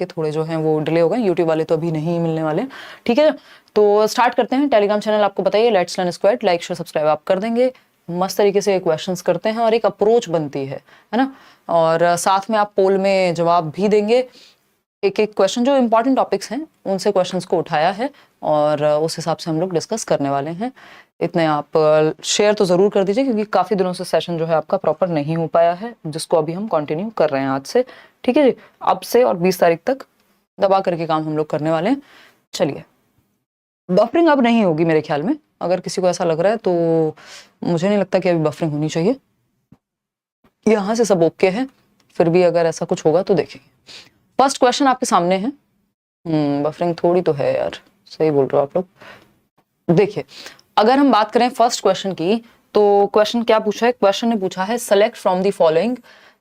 के थोड़े जो हैं वो डिले हो गए, यूट्यूब वाले तो अभी नहीं मिलने वाले। ठीक है, तो स्टार्ट करते हैं। टेलीग्राम चैनल आपको बताइए, let's learn squad, like share subscribe आप कर देंगे। मस्त तरीके से क्वेश्चंस करते हैं और एक अप्रोच बनती है ना, और साथ में आप पोल में जवाब भी देंगे। एक एक क्वेश्चन जो इंपॉर्टेंट टॉपिक्स हैं उनसे क्वेश्चंस को उठाया है और उस हिसाब से हम लोग डिस्कस करने वाले हैं। इतने आप शेयर तो ज़रूर कर दीजिए, क्योंकि काफ़ी दिनों से सेशन जो है आपका प्रॉपर नहीं हो पाया है, जिसको अभी हम कंटिन्यू कर रहे हैं आज से। ठीक है जी, अब से और 20 तारीख तक दबा करके काम हम लोग करने वाले हैं। चलिए, बफरिंग अब नहीं होगी मेरे ख्याल में, अगर किसी को ऐसा लग रहा है तो मुझे नहीं लगता कि अभी बफरिंग होनी चाहिए। यहाँ से सब ओके है, फिर भी अगर ऐसा कुछ होगा तो देखेंगे। फर्स्ट क्वेश्चन आपके सामने है। बफरिंग थोड़ी तो है यार, सही बोल रहे हो आप लोग। देखिए, अगर हम बात करें फर्स्ट क्वेश्चन की, तो क्वेश्चन क्या पूछा है? क्वेश्चन ने पूछा है, select from the following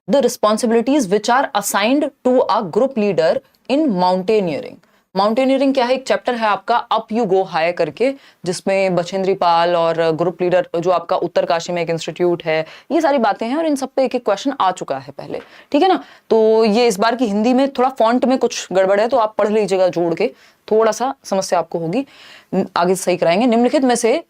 the responsibilities which are assigned to a group leader in mountaineering. Mountaineering क्या है? एक चैप्टर है आपका अप यू गो हाई करके, जिसमें बछेंद्री पाल और ग्रुप लीडर जो आपका उत्तरकाशी में एक इंस्टीट्यूट है, ये सारी बातें हैं और इन सब पे एक एक क्वेश्चन आ चुका है पहले। ठीक है ना, तो ये इस बार की हिंदी में थोड़ा फॉन्ट में कुछ गड़बड़ है, तो आप पढ़ लीजिएगा जोड़ के, थोड़ा सा समस्या आपको होगी, आगे सही कराएंगे। निम्नलिखित में से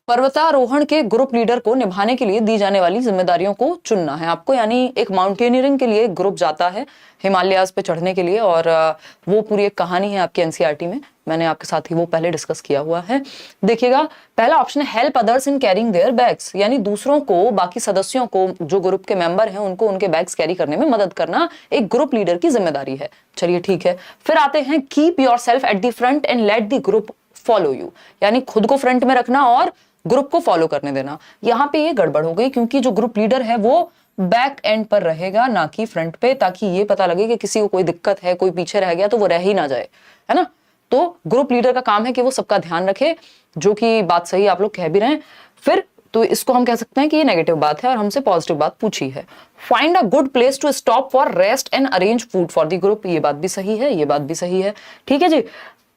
पर्वतारोहण के ग्रुप लीडर को निभाने के लिए दी जाने वाली जिम्मेदारियों को चुनना है आपको। यानी एक माउंटेनियरिंग के लिए एक ग्रुप जाता है हिमालयाज पे चढ़ने के लिए, और वो पूरी एक कहानी है आपकी एनसीईआरटी में, मैंने आपके साथ ही वो पहले डिस्कस किया हुआ है। देखिएगा, पहला ऑप्शन है help others in carrying there bags, यानी दूसरों को, बाकी सदस्यों को, जो ग्रुप के मेंबर हैं उनको उनके बैग्स कैरी करने में मदद करना एक ग्रुप लीडर की जिम्मेदारी है। चलिए ठीक है, फिर आते हैं keep yourself at the front and let the group follow you, यानी खुद को फ्रंट में रखना और ग्रुप को फॉलो करने देना। यहाँ पे ये गड़बड़ हो गई, क्योंकि जो ग्रुप लीडर है वो बैक एंड पर रहेगा, ना कि फ्रंट पे, ताकि ये पता लगे कि किसी को कोई दिक्कत है, कोई पीछे रह गया तो वो रह ही ना जाए, है ना। तो ग्रुप लीडर का काम है कि वो सबका ध्यान रखे, जो कि बात सही आप लोग कह भी रहे हैं। फिर तो इसको हम कह सकते हैं कि ये नेगेटिव बात है और हमसे पॉजिटिव बात पूछी है। Find a good place to stop for rest and arrange food for the group, ये बात भी सही है, ये बात भी सही है। ठीक है जी।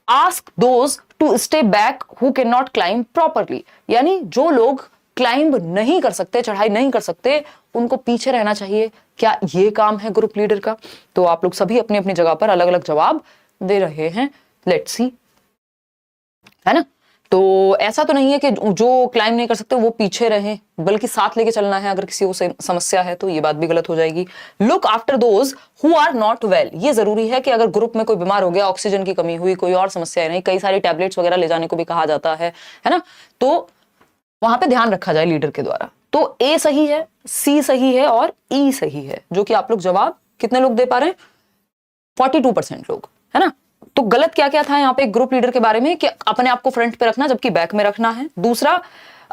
Ask those to stay back who can not climb properly, यानी जो लोग क्लाइंब नहीं कर सकते, चढ़ाई नहीं कर सकते, उनको पीछे रहना चाहिए। क्या ये काम है ग्रुप लीडर का? तो आप लोग सभी अपनी अपनी जगह पर अलग अलग जवाब दे रहे हैं, लेट्स सी, है ना। तो ऐसा तो नहीं है कि जो क्लाइंब नहीं कर सकते वो पीछे रहें, बल्कि साथ लेके चलना है। अगर किसी को समस्या है तो ये बात भी गलत हो जाएगी। Look after those who are not well, ये जरूरी है कि अगर ग्रुप में कोई बीमार हो गया, ऑक्सीजन की कमी हुई, कोई और समस्या है नहीं, कई सारी टैबलेट्स वगैरह ले जाने को भी कहा जाता है ना, तो वहां पे ध्यान रखा जाए लीडर के द्वारा। तो ए सही है, सी सही है और ई सही है, जो कि आप लोग जवाब कितने लोग दे पा रहे हैं? 42% लोग, है ना। तो गलत क्या क्या था यहाँ पे ग्रुप लीडर के बारे में, कि अपने आप को फ्रंट पे रखना जबकि बैक में रखना है। दूसरा,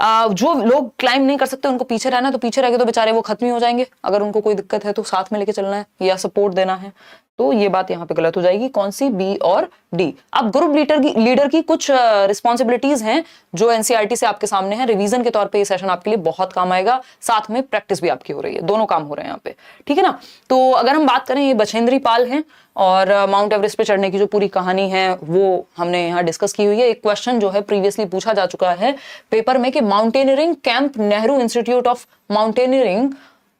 जो लोग क्लाइंब नहीं कर सकते उनको पीछे रहना, तो पीछे रह गए तो बेचारे वो खत्म ही हो जाएंगे, अगर उनको कोई दिक्कत है तो साथ में लेके चलना है या सपोर्ट देना है। तो ये बात यहाँ पे गलत हो जाएगी। कौन सी? बी और डी। अब ग्रुप लीडर की कुछ रिस्पॉन्सिबिलिटीज हैं जो एनसीईआरटी से आपके सामने है। रिवीजन के तौर पे ये सेशन आपके लिए बहुत काम आएगा, साथ में प्रैक्टिस भी आपकी हो रही है, दोनों काम हो रहे हैं यहाँ पे। ठीक है ना। तो अगर हम बात करें, ये बछेंद्री पाल हैं और माउंट एवरेस्ट पे चढ़ने की जो पूरी कहानी है वो हमने यहाँ डिस्कस की हुई है। एक क्वेश्चन जो है प्रीवियसली पूछा जा चुका है पेपर में कि mountaineering camp Nehru institute of mountaineering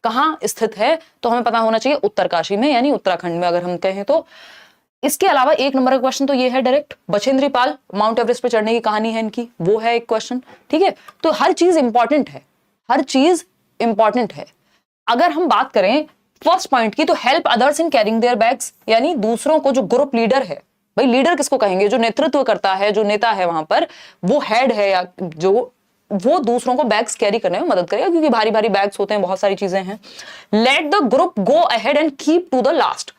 कहाँ स्थित है, तो हमें पता होना चाहिए उत्तरकाशी में, यानी उत्तराखंड में अगर हम कहें तो। इसके अलावा एक नंबर का क्वेश्चन तो ये है direct, Bachendri Pal mount Everest पे चढ़ने की कहानी है इनकी, वो है एक क्वेश्चन। ठीक है, तो हर चीज इंपॉर्टेंट है, हर चीज इंपॉर्टेंट है। अगर हम बात करें फर्स्ट पॉइंट की, तो help others in carrying there bags, यानी दूसरों को, जो ग्रुप लीडर है, भाई लीडर किसको कहेंगे? जो नेतृत्व करता है, जो नेता है वहां पर, वो हेड है, या जो वो दूसरों को बैग्स कैरी करने में मदद करेगा, क्योंकि भारी भारी बैग्स होते हैं, बहुत सारी चीजें हैं। Let the group go ahead and keep to the last,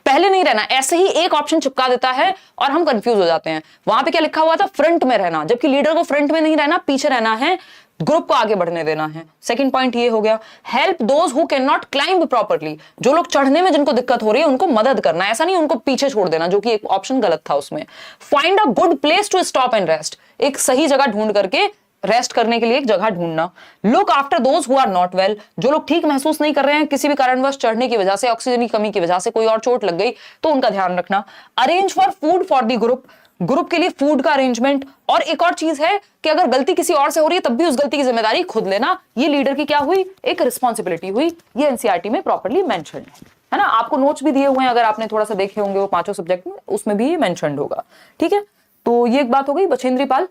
पहले नहीं रहना, ऐसे ही एक ऑप्शन चिपका देता है और हम कंफ्यूज हो जाते हैं। वहां पे क्या लिखा हुआ था? फ्रंट में रहना, जबकि लीडर को फ्रंट में नहीं रहना, पीछे रहना है, ग्रुप को आगे बढ़ने देना है। सेकंड पॉइंट ये हो गया। Help those who can not climb properly, जो लोग चढ़ने में जिनको दिक्कत हो रही है उनको मदद करना, ऐसा नहीं उनको पीछे छोड़ देना, जो कि एक ऑप्शन गलत था उसमें। Find a good place to stop and rest, एक सही जगह ढूंढ करके रेस्ट करने के लिए एक जगह ढूंढना। Look after those who are not well, जो लोग ठीक महसूस नहीं कर रहे हैं, किसी भी कारणवश चढ़ने की वजह से, ऑक्सीजन की कमी की वजह से, कोई और चोट लग गई तो उनका ध्यान रखना। Arrange for food for the group, group के लिए फूड का अरेंजमेंट। और एक और चीज है कि अगर गलती किसी और से हो रही है तब भी उस गलती की जिम्मेदारी खुद लेना, ये लीडर की क्या हुई? एक रिस्पॉन्सिबिलिटी हुई। ये एनसीईआरटी में प्रॉपर्ली मेंशन है। है ना। आपको नोट्स भी दिए हुए हैं, अगर आपने थोड़ा सा देखे होंगे वो 5 सब्जेक्ट में, उसमें भी मेंशन्ड होगा। ठीक है, तो ये एक बात हो गई। बछेंद्री पाल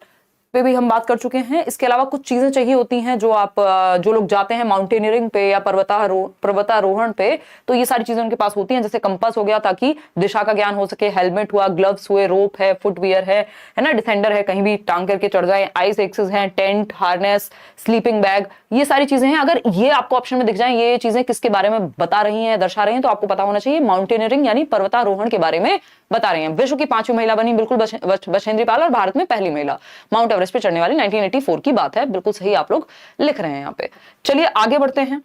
पे भी हम बात कर चुके हैं। इसके अलावा कुछ चीजें चाहिए होती हैं जो आप जो लोग जाते हैं माउंटेनियरिंग पे या पर्वतारोहण पे, तो ये सारी चीजें उनके पास होती हैं, जैसे कंपास हो गया ताकि दिशा का ज्ञान हो सके, हेलमेट हुआ, ग्लव्स हुए, रोप है, फुटवियर है ना, डिफेंडर है, कहीं भी टांग करके चढ़ जाए, आइस एक्सेस है, टेंट, हार्नेस, स्लीपिंग बैग, ये सारी चीजें हैं। अगर ये आपको ऑप्शन में दिख जाए, ये चीजें किसके बारे में बता रही हैं, दर्शा रही हैं, तो आपको पता होना चाहिए माउंटेनियरिंग यानी पर्वतारोहण के बारे में बता रही हैं। विश्व की 5वीं महिला बनी बिल्कुल बछेंद्री पाल, और भारत में पहली महिला माउंट एवरेस्ट पे चढ़ने वाली 1984 की बात है। बिल्कुल सही आप लोग लिख रहे हैं यहाँ पे। चलिए आगे बढ़ते हैं।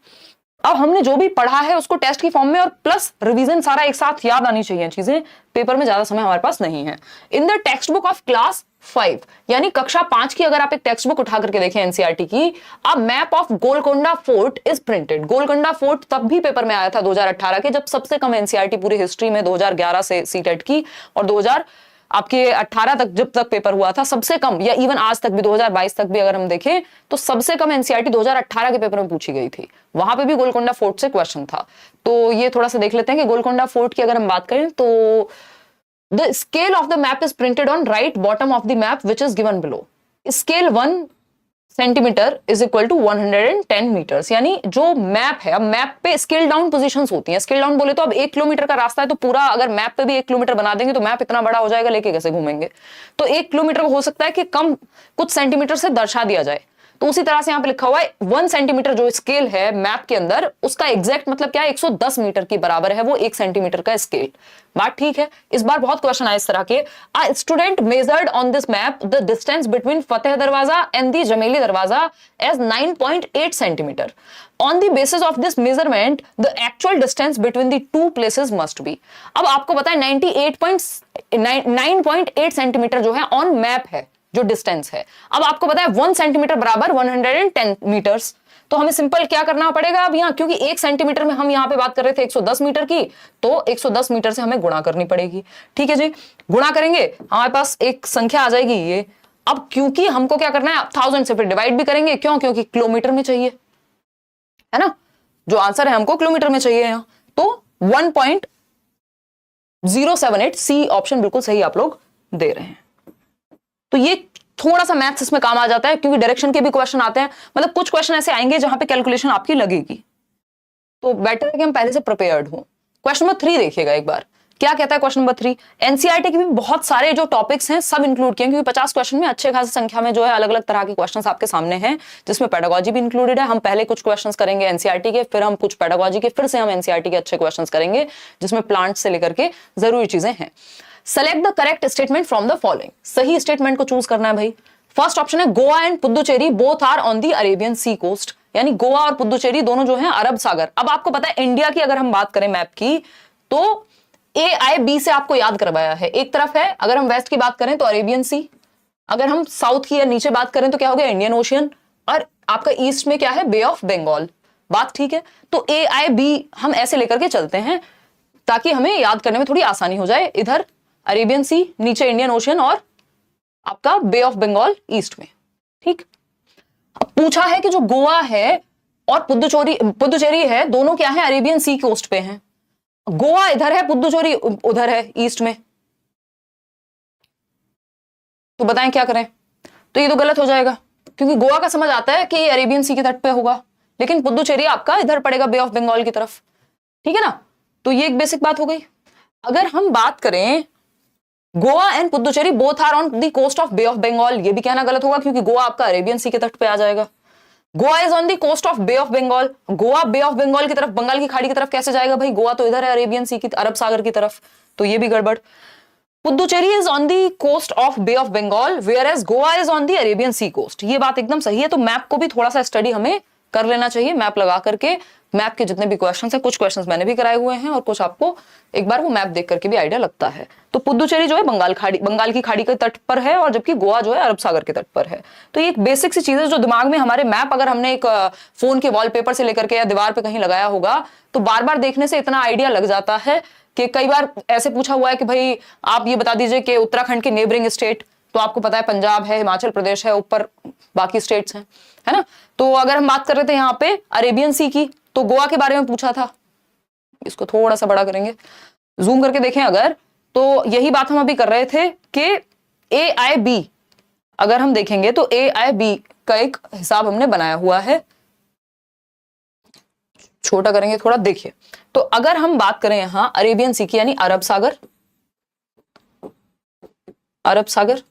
अब हमने जो भी पढ़ा है उसको टेस्ट की फॉर्म में और प्लस रिवीजन सारा एक साथ याद आनी चाहिए चीजें, पेपर में ज्यादा समय हमारे पास नहीं है। In the text book of class 5 यानी कक्षा 5 की अगर आप एक टेक्स्ट बुक उठा करके देखें एनसीईआरटी की, अब map of Golconda fort is printed. Golconda fort तब भी पेपर में आया था 2018 के, जब सबसे कम एनसीईआरटी पूरी हिस्ट्री में 2011 से सीटेट की, और 2018 तक जब तक पेपर हुआ था सबसे कम, या इवन आज तक भी 2022 तक भी अगर हम देखें तो सबसे कम एनसीईआरटी 2018 के पेपर में पूछी गई थी। वहां पे भी गोलकोंडा फोर्ट से क्वेश्चन था। तो ये थोड़ा सा देख लेते हैं कि गोलकोंडा फोर्ट की अगर हम बात करें तो The scale of the map is printed on right bottom of the map which is given below. Scale 1 centimetre is equal to 110 metres. यानी जो मैप है, अब मैप पे स्केल डाउन पोजीशंस होती हैं। स्केल डाउन बोले तो अब 1 किलोमीटर का रास्ता है तो पूरा अगर मैप पे भी 1 किलोमीटर बना देंगे तो मैप इतना बड़ा हो जाएगा, लेके कैसे घूमेंगे। तो 1 किलोमीटर हो सकता है कि कम कुछ सेंटीमीटर से दर्शा दिया जाए। तो उसी तरह से यहां पे लिखा हुआ है 1 सेंटीमीटर जो स्केल है मैप के अंदर, उसका एग्जैक्ट मतलब क्या है, 110 मीटर की बराबर है वो 1 सेंटीमीटर का स्केल। बात ठीक है। इस बार बहुत क्वेश्चन आए इस तरह के। A student measured on this map the distance between Fateh Darwaza and the Jameli Darwaza as 9.8 centimetre. On the basis of this measurement, the actual distance between the two places must be। अब आपको पता है 9.8 सेंटीमीटर जो है ऑन मैप है जो distance है। अब आपको पता है 1 सेंटीमीटर बराबर 110 मीटर्स। तो हमें सिंपल क्या करना पड़ेगा अब यहाँ, क्योंकि 1 सेंटीमीटर में हम यहाँ पे बात कर रहे थे 110 मीटर की, तो 110 मीटर से हमें गुणा करनी पड़ेगी। ठीक है जी, गुणा करेंगे हमारे पास एक संख्या आ जाएगी ये। अब क्योंकि हमको क्या करना है 1000 से फिर डिवाइड भी करेंगे, क्यों, क्योंकि किलोमीटर में चाहिए, है ना। जो आंसर है हमको किलोमीटर में चाहिए यहाँ, तो 1.078 सी ऑप्शन बिल्कुल सही आप लोग दे रहे हैं। तो ये थोड़ा सा मैथ्स इसमें काम आ जाता है, क्योंकि डायरेक्शन के भी क्वेश्चन आते हैं, मतलब कुछ क्वेश्चन ऐसे आएंगे जहां पे कैलकुलेशन आपकी लगेगी, तो बेटर है कि हम पहले से प्रिपेयर्ड हो। क्वेश्चन नंबर 3 देखिएगा एक बार, क्या कहता है क्वेश्चन नंबर 3। एनसीईआरटी के भी बहुत सारे जो टॉपिक्स हैं सब इंक्लूड किए, क्योंकि 50 क्वेश्चन में अच्छे खासी संख्या में जो है अलग अलग तरह के क्वेश्चंस आपके सामने हैं, जिसमें पेडागोजी भी इंक्लूडेड है। हम पहले कुछ क्वेश्चंस करेंगे एनसीईआरटी के, फिर हम कुछ पेडागोजी के, फिर से हम एनसीईआरटी के अच्छे क्वेश्चंस करेंगे जिसमें प्लांट से लेकर के जरूरी चीजें हैं। Select the correct statement from the following. सही स्टेटमेंट को चूज करना है भाई। फर्स्ट ऑप्शन है Goa and Puducherry both are on the Arabian sea coast, यानी गोवा और पुदुचेरी दोनों जो हैं अरब सागर। अब आपको पता है इंडिया की अगर हम बात करें मैप की, तो ए आई बी से आपको याद करवाया है। एक तरफ है, अगर हम वेस्ट की बात करें तो अरेबियन सी, अगर हम साउथ की या नीचे बात करें तो क्या हो गया इंडियन ओशियन, और आपका ईस्ट में क्या है बे ऑफ बंगाल। बात ठीक है। तो ए आई बी हम ऐसे लेकर के चलते हैं ताकि हमें याद करने में थोड़ी आसानी हो जाए। इधर अरेबियन सी, नीचे इंडियन ओशियन, और आपका बे ऑफ बंगाल ईस्ट में। ठीक। अब पूछा है कि जो गोवा है और पुदुचेरी है दोनों क्या है अरेबियन सी कोस्ट पे हैं। गोवा इधर है, पुदुचेरी उधर है ईस्ट में, तो बताएं क्या करें। तो ये तो गलत हो जाएगा, क्योंकि गोवा का समझ आता है कि अरेबियन सी के तट पे होगा, लेकिन पुदुचेरी आपका इधर पड़ेगा बे ऑफ बंगाल की तरफ। ठीक है ना। तो ये एक बेसिक बात हो गई। अगर हम बात करें Goa and Puducherry both are on the coast of bay of Bengal, ये भी कहना गलत होगा, क्योंकि गोवा आपका अरेबियन सी के तट पे आ जाएगा। Goa is on the coast of bay of Bengal, Goa bay of Bengal की तरफ, बंगाल की खाड़ी की तरफ कैसे जाएगा भाई, गोवा तो इधर है अरेबियन सी की, अरब सागर की तरफ, तो ये भी गड़बड़। Puducherry is on the coast of bay of Bengal whereas Goa is on the Arabian sea coast, ये बात एकदम सही है। तो मैप को भी थोड़ा सा स्टडी हमें कर लेना चाहिए, मैप लगा करके। मैप के जितने भी क्वेश्चंस हैं, कुछ क्वेश्चंस मैंने भी कराए हुए हैं और कुछ आपको एक बार वो मैप देख करके भी आइडिया लगता है। तो पुदुचेरी जो है बंगाल की खाड़ी के तट पर है, और जबकि गोवा जो है अरब सागर के तट पर है। तो ये एक बेसिक सी चीज है जो दिमाग में हमारे मैप अगर हमने एक फोन के वॉलपेपर से लेकर के या दीवार पे कहीं लगाया होगा तो बार बार देखने से इतना आइडिया लग जाता है कि कई बार ऐसे पूछा हुआ है कि भाई आप ये बता दीजिए कि उत्तराखंड के नेबरिंग स्टेट, तो आपको पता है पंजाब है, हिमाचल प्रदेश है, ऊपर बाकी स्टेट्स हैं, है ना। तो अगर हम बात कर रहे थे यहाँ पे अरेबियन सी की, तो गोवा के बारे में पूछा था, इसको थोड़ा सा बड़ा करेंगे, जूम करके देखें अगर, तो यही बात हम अभी कर रहे थे कि AIB अगर हम देखेंगे तो AIB का एक हिसाब हमने बनाया हुआ है। छोटा करेंगे थोड़ा, देखिए तो अगर हम बात करें यहां अरेबियन सी की यानी अरब सागर, अरब सागर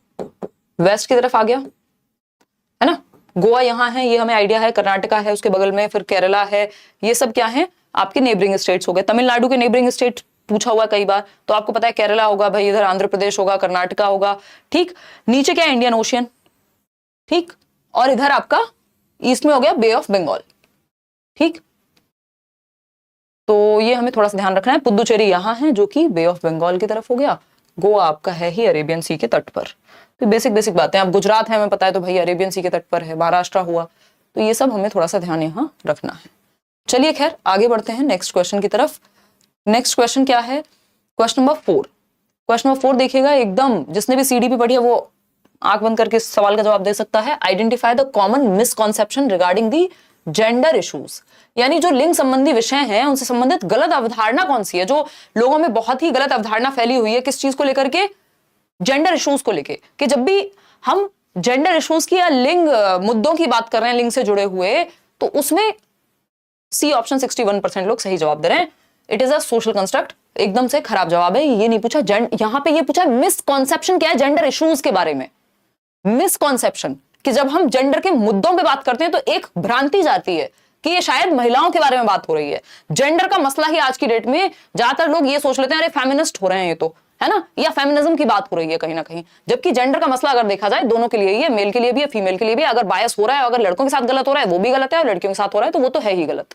वेस्ट की तरफ आ गया है ना, गोवा यहां है, ये हमें आइडिया है, कर्नाटका है उसके बगल में, फिर केरला है, ये सब क्या है आपके नेबरिंग स्टेट्स हो गए। तमिलनाडु के नेबरिंग स्टेट पूछा हुआ कई बार, तो आपको पता है केरला होगा भाई, इधर आंध्र प्रदेश होगा, कर्नाटका होगा, ठीक। नीचे क्या है इंडियन ओशियन, ठीक, और इधर आपका ईस्ट में हो गया बे ऑफ बंगाल, ठीक। तो ये हमें थोड़ा सा ध्यान रखना है। पुदुचेरी यहां है जो कि बे ऑफ बंगाल की तरफ हो गया, गोवा आपका है ही अरेबियन सी के तट पर। तो बेसिक बेसिक बातें, अब गुजरात है हमें पता है तो भाई अरेबियन सी के तट पर है, महाराष्ट्र हुआ, तो ये सब हमें थोड़ा सा ध्यान यहां रखना है। चलिए खैर आगे बढ़ते हैं नेक्स्ट क्वेश्चन की तरफ। नेक्स्ट क्वेश्चन क्या है, क्वेश्चन नंबर 4। क्वेश्चन नंबर 4 देखिएगा, एकदम जिसने भी सीडीपी पढ़ी है वो आंख बंद करके इस सवाल का जवाब दे सकता है। Identify the common misconception regarding the gender issues, यानी जो लिंग संबंधी विषय हैं उनसे संबंधित गलत अवधारणा कौन सी है, जो लोगों में बहुत ही गलत अवधारणा फैली हुई है किस चीज को लेकर के, जेंडर इश्यूज को लेकर, कि जब भी हम जेंडर इश्यूज की या लिंग मुद्दों की बात कर रहे हैं लिंग से जुड़े हुए, तो उसमें सी ऑप्शन 61% लोग सही जवाब दे रहे हैं। It is a social construct, एकदम से खराब जवाब है। ये नहीं पूछा यहां पे, ये पूछा मिसकॉन्सेप्शन क्या है जेंडर इश्यूज के बारे में। मिसकॉन्सेप्शन कि जब हम जेंडर के मुद्दों पे बात करते हैं तो एक भ्रांति जाती है कि ये शायद महिलाओं के बारे में बात हो रही है। जेंडर का मसला ही आज की डेट में ज्यादातर लोग ये सोच लेते हैं अरे फेमिनिस्ट हो रहे हैं ये तो, है ना, या फेमिनिज्म की बात हो रही है कहीं ना कहीं, जबकि जेंडर का मसला अगर देखा जाए दोनों के लिए ही है, मेल के लिए भी है, फीमेल के लिए भी है। अगर बायस हो रहा है, अगर लड़कों के साथ गलत हो रहा है वो भी गलत है, और लड़कियों के साथ हो रहा है तो वो तो है ही गलत,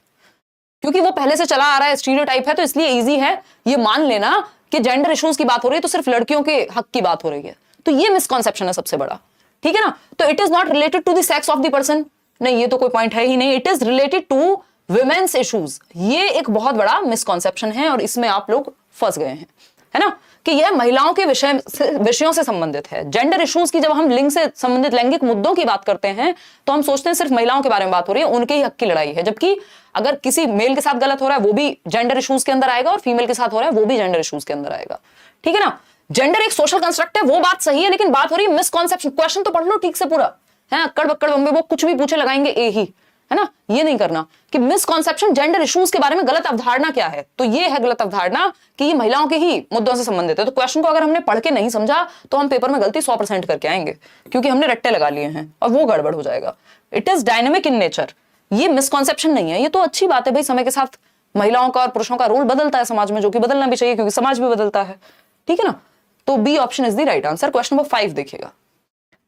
क्योंकि वो पहले से चला आ रहा है, स्टीरियोटाइप है, तो इसलिए इजी है ये मान लेना कि जेंडर इश्यूज की बात हो रही है तो सिर्फ लड़कियों के हक की बात हो रही है। तो ये मिसकॉन्सेप्शन है सबसे बड़ा, ठीक है ना। तो it is not related to the sex of the person, नहीं ये तो कोई पॉइंट है ही नहीं। It is related to women's issues, ये एक बहुत बड़ा मिसकॉन्सेप्शन है और इसमें आप लोग फंस गए हैं, है ना, कि यह महिलाओं के विषयों से संबंधित है। जेंडर इश्यूज की जब हम लिंग से संबंधित लैंगिक मुद्दों की बात करते हैं तो हम सोचते हैं सिर्फ महिलाओं के बारे में बात हो रही है, उनके ही हक की लड़ाई है, जबकि अगर किसी मेल के साथ गलत हो रहा है वो भी जेंडर इश्यूज के अंदर आएगा, और फीमेल के साथ हो रहा है वो भी जेंडर इश्यूज के अंदर आएगा, ठीक है ना। जेंडर एक सोशल कंस्ट्रक्ट है, वो बात सही है, लेकिन बात हो रही है मिसकॉन्सेप्शन। क्वेश्चन तो पढ़ लो ठीक से पूरा, है अक्कड़ बक्कड़ बम्बे वो कुछ भी पूछे लगाएंगे ए ही, है ना। ये नहीं करना कि मिसकॉन्सेप्शन जेंडर इश्यूज के बारे में गलत अवधारणा क्या है, तो ये है गलत अवधारणा कि ये महिलाओं के ही मुद्दों से संबंधित है। तो क्वेश्चन को अगर हमने पढ़ के नहीं समझा तो हम पेपर में गलती 100% करके आएंगे, क्योंकि हमने रट्टे लगा लिए हैं और वो गड़बड़ हो जाएगा। It is dynamic in nature, ये मिसकॉन्सेप्शन नहीं है। ये तो अच्छी बात है भाई, समय के साथ महिलाओं का और पुरुषों का रोल बदलता है समाज में, जो कि बदलना भी चाहिए क्योंकि समाज भी बदलता है, ठीक है ना। तो B option is the right answer. Question number 5 देखिएगा,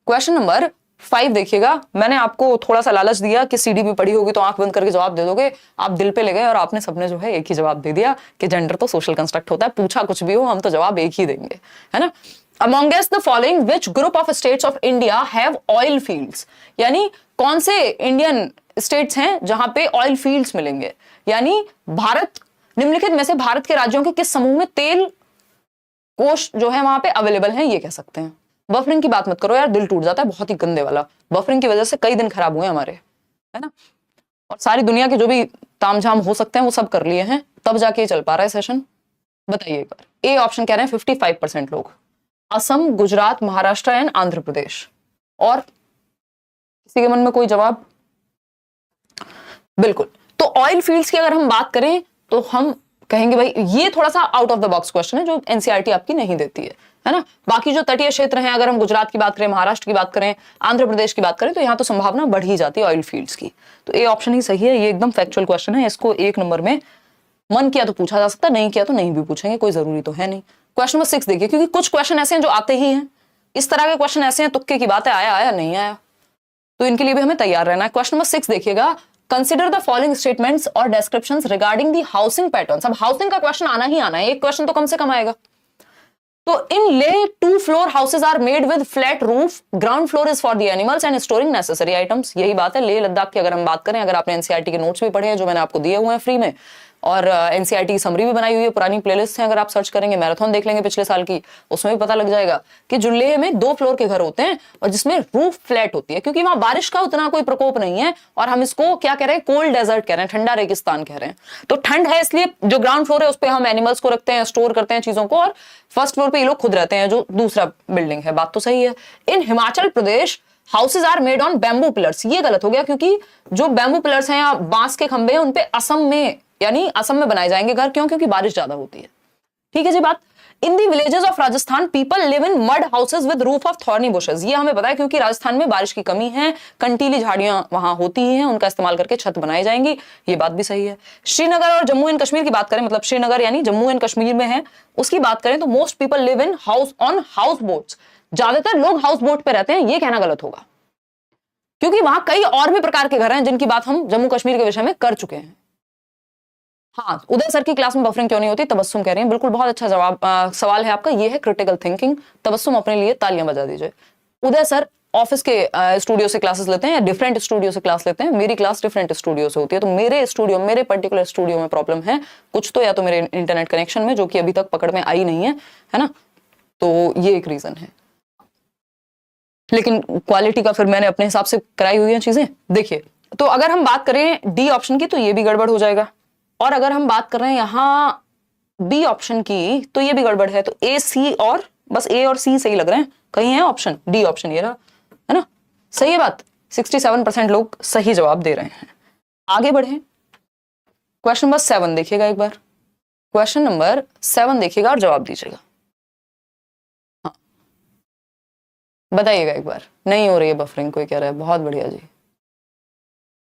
क्वेश्चन नंबर 5 देखिएगा। मैंने आपको थोड़ा सा लालच दिया कि सीडीपी पढ़ी होगी तो आंख बंद करके जवाब दे दोगे, आप दिल पे ले गए और आपने सबने जो है एक ही जवाब दे दिया कि जेंडर तो सोशल कंस्ट्रक्ट होता है, पूछा कुछ भी हो हम तो जवाब एक ही देंगे, है ना। Amongst the following which group of states of India have oil fields, यानी कौन से इंडियन स्टेट्स हैं जहां पे ऑयल फील्ड्स मिलेंगे, यानी भारत निम्नलिखित में से भारत के राज्यों के किस समूह में तेल कोष जो है वहां पे अवेलेबल है, ये कह सकते हैं। बफरिंग की बात मत करो यार, दिल टूट जाता है, बहुत ही गंदे वाला। बफरिंग की वजह से कई दिन खराब हुए हमारे, है ना, और सारी दुनिया के जो भी तामझाम हो सकते हैं वो सब कर लिए हैं, तब जाके चल पा रहा है सेशन। बताइए एक बार, ए ऑप्शन कह रहे हैं 55% लोग, असम, गुजरात, महाराष्ट्र एंड आंध्र प्रदेश। और किसी के मन में कोई जवाब? बिल्कुल। तो ऑयल फील्ड्स की अगर हम बात करें तो हम कहेंगे भाई ये थोड़ा सा out of the box question है जो एनसीईआरटी आपकी नहीं देती है ना। बाकी जो तटीय क्षेत्र हैं, अगर हम गुजरात की बात करें, महाराष्ट्र की बात करें, आंध्र प्रदेश की बात करें, तो यहाँ तो संभावना बढ़ ही जाती है ऑयल फील्ड्स की। तो ए ऑप्शन ही सही है, ये एकदम फैक्चुअल क्वेश्चन है, इसको 1 नंबर में मन किया तो पूछा जा सकता है, नहीं किया तो नहीं भी पूछेंगे, कोई जरूरी तो है नहीं। क्वेश्चन नंबर 6 देखिए, क्योंकि कुछ क्वेश्चन ऐसे हैं जो आते ही हैं, इस तरह के क्वेश्चन ऐसे हैं तुक्के की बात है, आया आया नहीं आया, तो इनके लिए भी हमें तैयार रहना है। क्वेश्चन नंबर 6 देखिएगा, कंसिडर द फॉलोइंग स्टेटमेंट्स और descriptions regarding the housing patterns. अब हाउसिंग का क्वेश्चन आना ही आना है, एक क्वेश्चन तो कम से कम आएगा। तो इन Leh 2 floor houses are made with flat roof, ground floor is for the animals and storing necessary items. यही बात है लेह लद्दाख की अगर हम बात करें, अगर आपने एनसीईआरटी के नोट्स भी पढ़े हैं जो मैंने आपको दिए हुए हैं फ्री में, और एनसीईआरटी की समरी भी बनाई हुई है, पुरानी प्लेलिस्ट है, अगर आप सर्च करेंगे, मैराथन देख लेंगे पिछले साल की, उसमें भी पता लग जाएगा कि जो लेह में 2 फ्लोर के घर होते हैं और जिसमें रूफ फ्लैट होती है, क्योंकि वहां बारिश का उतना कोई प्रकोप नहीं है और हम इसको क्या कह रहे हैं, कोल्ड डेजर्ट कह रहे हैं, ठंडा रेगिस्तान कह रहे हैं। तो ठंड है इसलिए जो ग्राउंड फ्लोर है उस पर हम एनिमल्स को रखते हैं, स्टोर करते हैं चीजों को, और फर्स्ट फ्लोर पे ये लोग खुद रहते हैं जो दूसरा बिल्डिंग है। बात तो सही है। In Himachal Pradesh houses are made on bamboo pillars, ये गलत हो गया, क्योंकि जो बैम्बू पिलर्स हैं या बांस के खंभे हैं उनपे असम में, यानी असम में बनाए जाएंगे घर। क्यों? क्योंकि बारिश ज्यादा होती है। ठीक है जी बात। In the villages of Rajasthan people live in mud houses with roof of thorny bushes, ये हमें पता है क्योंकि राजस्थान में बारिश की कमी है, कंटीली झाड़ियां वहां होती ही हैं, उनका इस्तेमाल करके छत बनाई जाएंगी, ये बात भी सही है। श्रीनगर और जम्मू एंड कश्मीर की बात करें, मतलब श्रीनगर यानी जम्मू एंड कश्मीर में है, उसकी बात करें तो most people live in house on house boats, ज्यादातर लोग हाउस बोट पे रहते हैं, ये कहना गलत होगा, क्योंकि वहां कई और भी प्रकार के घर हैं जिनकी बात हम जम्मू कश्मीर के विषय में कर चुके हैं। हाँ, उदय सर की क्लास में बफरिंग क्यों नहीं होती, तबस्सुम कह रही हैं, बिल्कुल बहुत अच्छा सवाल है आपका, ये है क्रिटिकल थिंकिंग। तबस्सुम अपने लिए तालियां बजा दीजिए। उदय सर ऑफिस के स्टूडियो से क्लासेस लेते हैं या डिफरेंट स्टूडियो से क्लास लेते हैं, मेरी क्लास डिफरेंट स्टूडियो से होती है, तो मेरे स्टूडियो, मेरे पर्टिकुलर स्टूडियो में प्रॉब्लम है कुछ तो, या तो मेरे इंटरनेट कनेक्शन में जो कि अभी तक पकड़ में आई नहीं है ना, तो ये एक रीजन है। लेकिन क्वालिटी का फिर मैंने अपने हिसाब से कराई हुई है चीजें। देखिए, तो अगर हम बात करें डी ऑप्शन की तो ये भी गड़बड़ हो जाएगा, और अगर हम बात कर रहे हैं यहाँ बी ऑप्शन की तो ये भी गड़बड़ है। तो ए, सी और बस ए और सी सही लग रहे हैं, कहीं है ऑप्शन डी ऑप्शन, ये रहा, है ना, सही है बात। 67% लोग सही जवाब दे रहे हैं। आगे बढ़े, क्वेश्चन नंबर 7 देखिएगा एक बार, क्वेश्चन नंबर 7 देखिएगा और जवाब दीजिएगा। हाँ, बताइएगा एक बार। नहीं हो रही है बफरिंग, कोई कह रहा है, बहुत बढ़िया जी,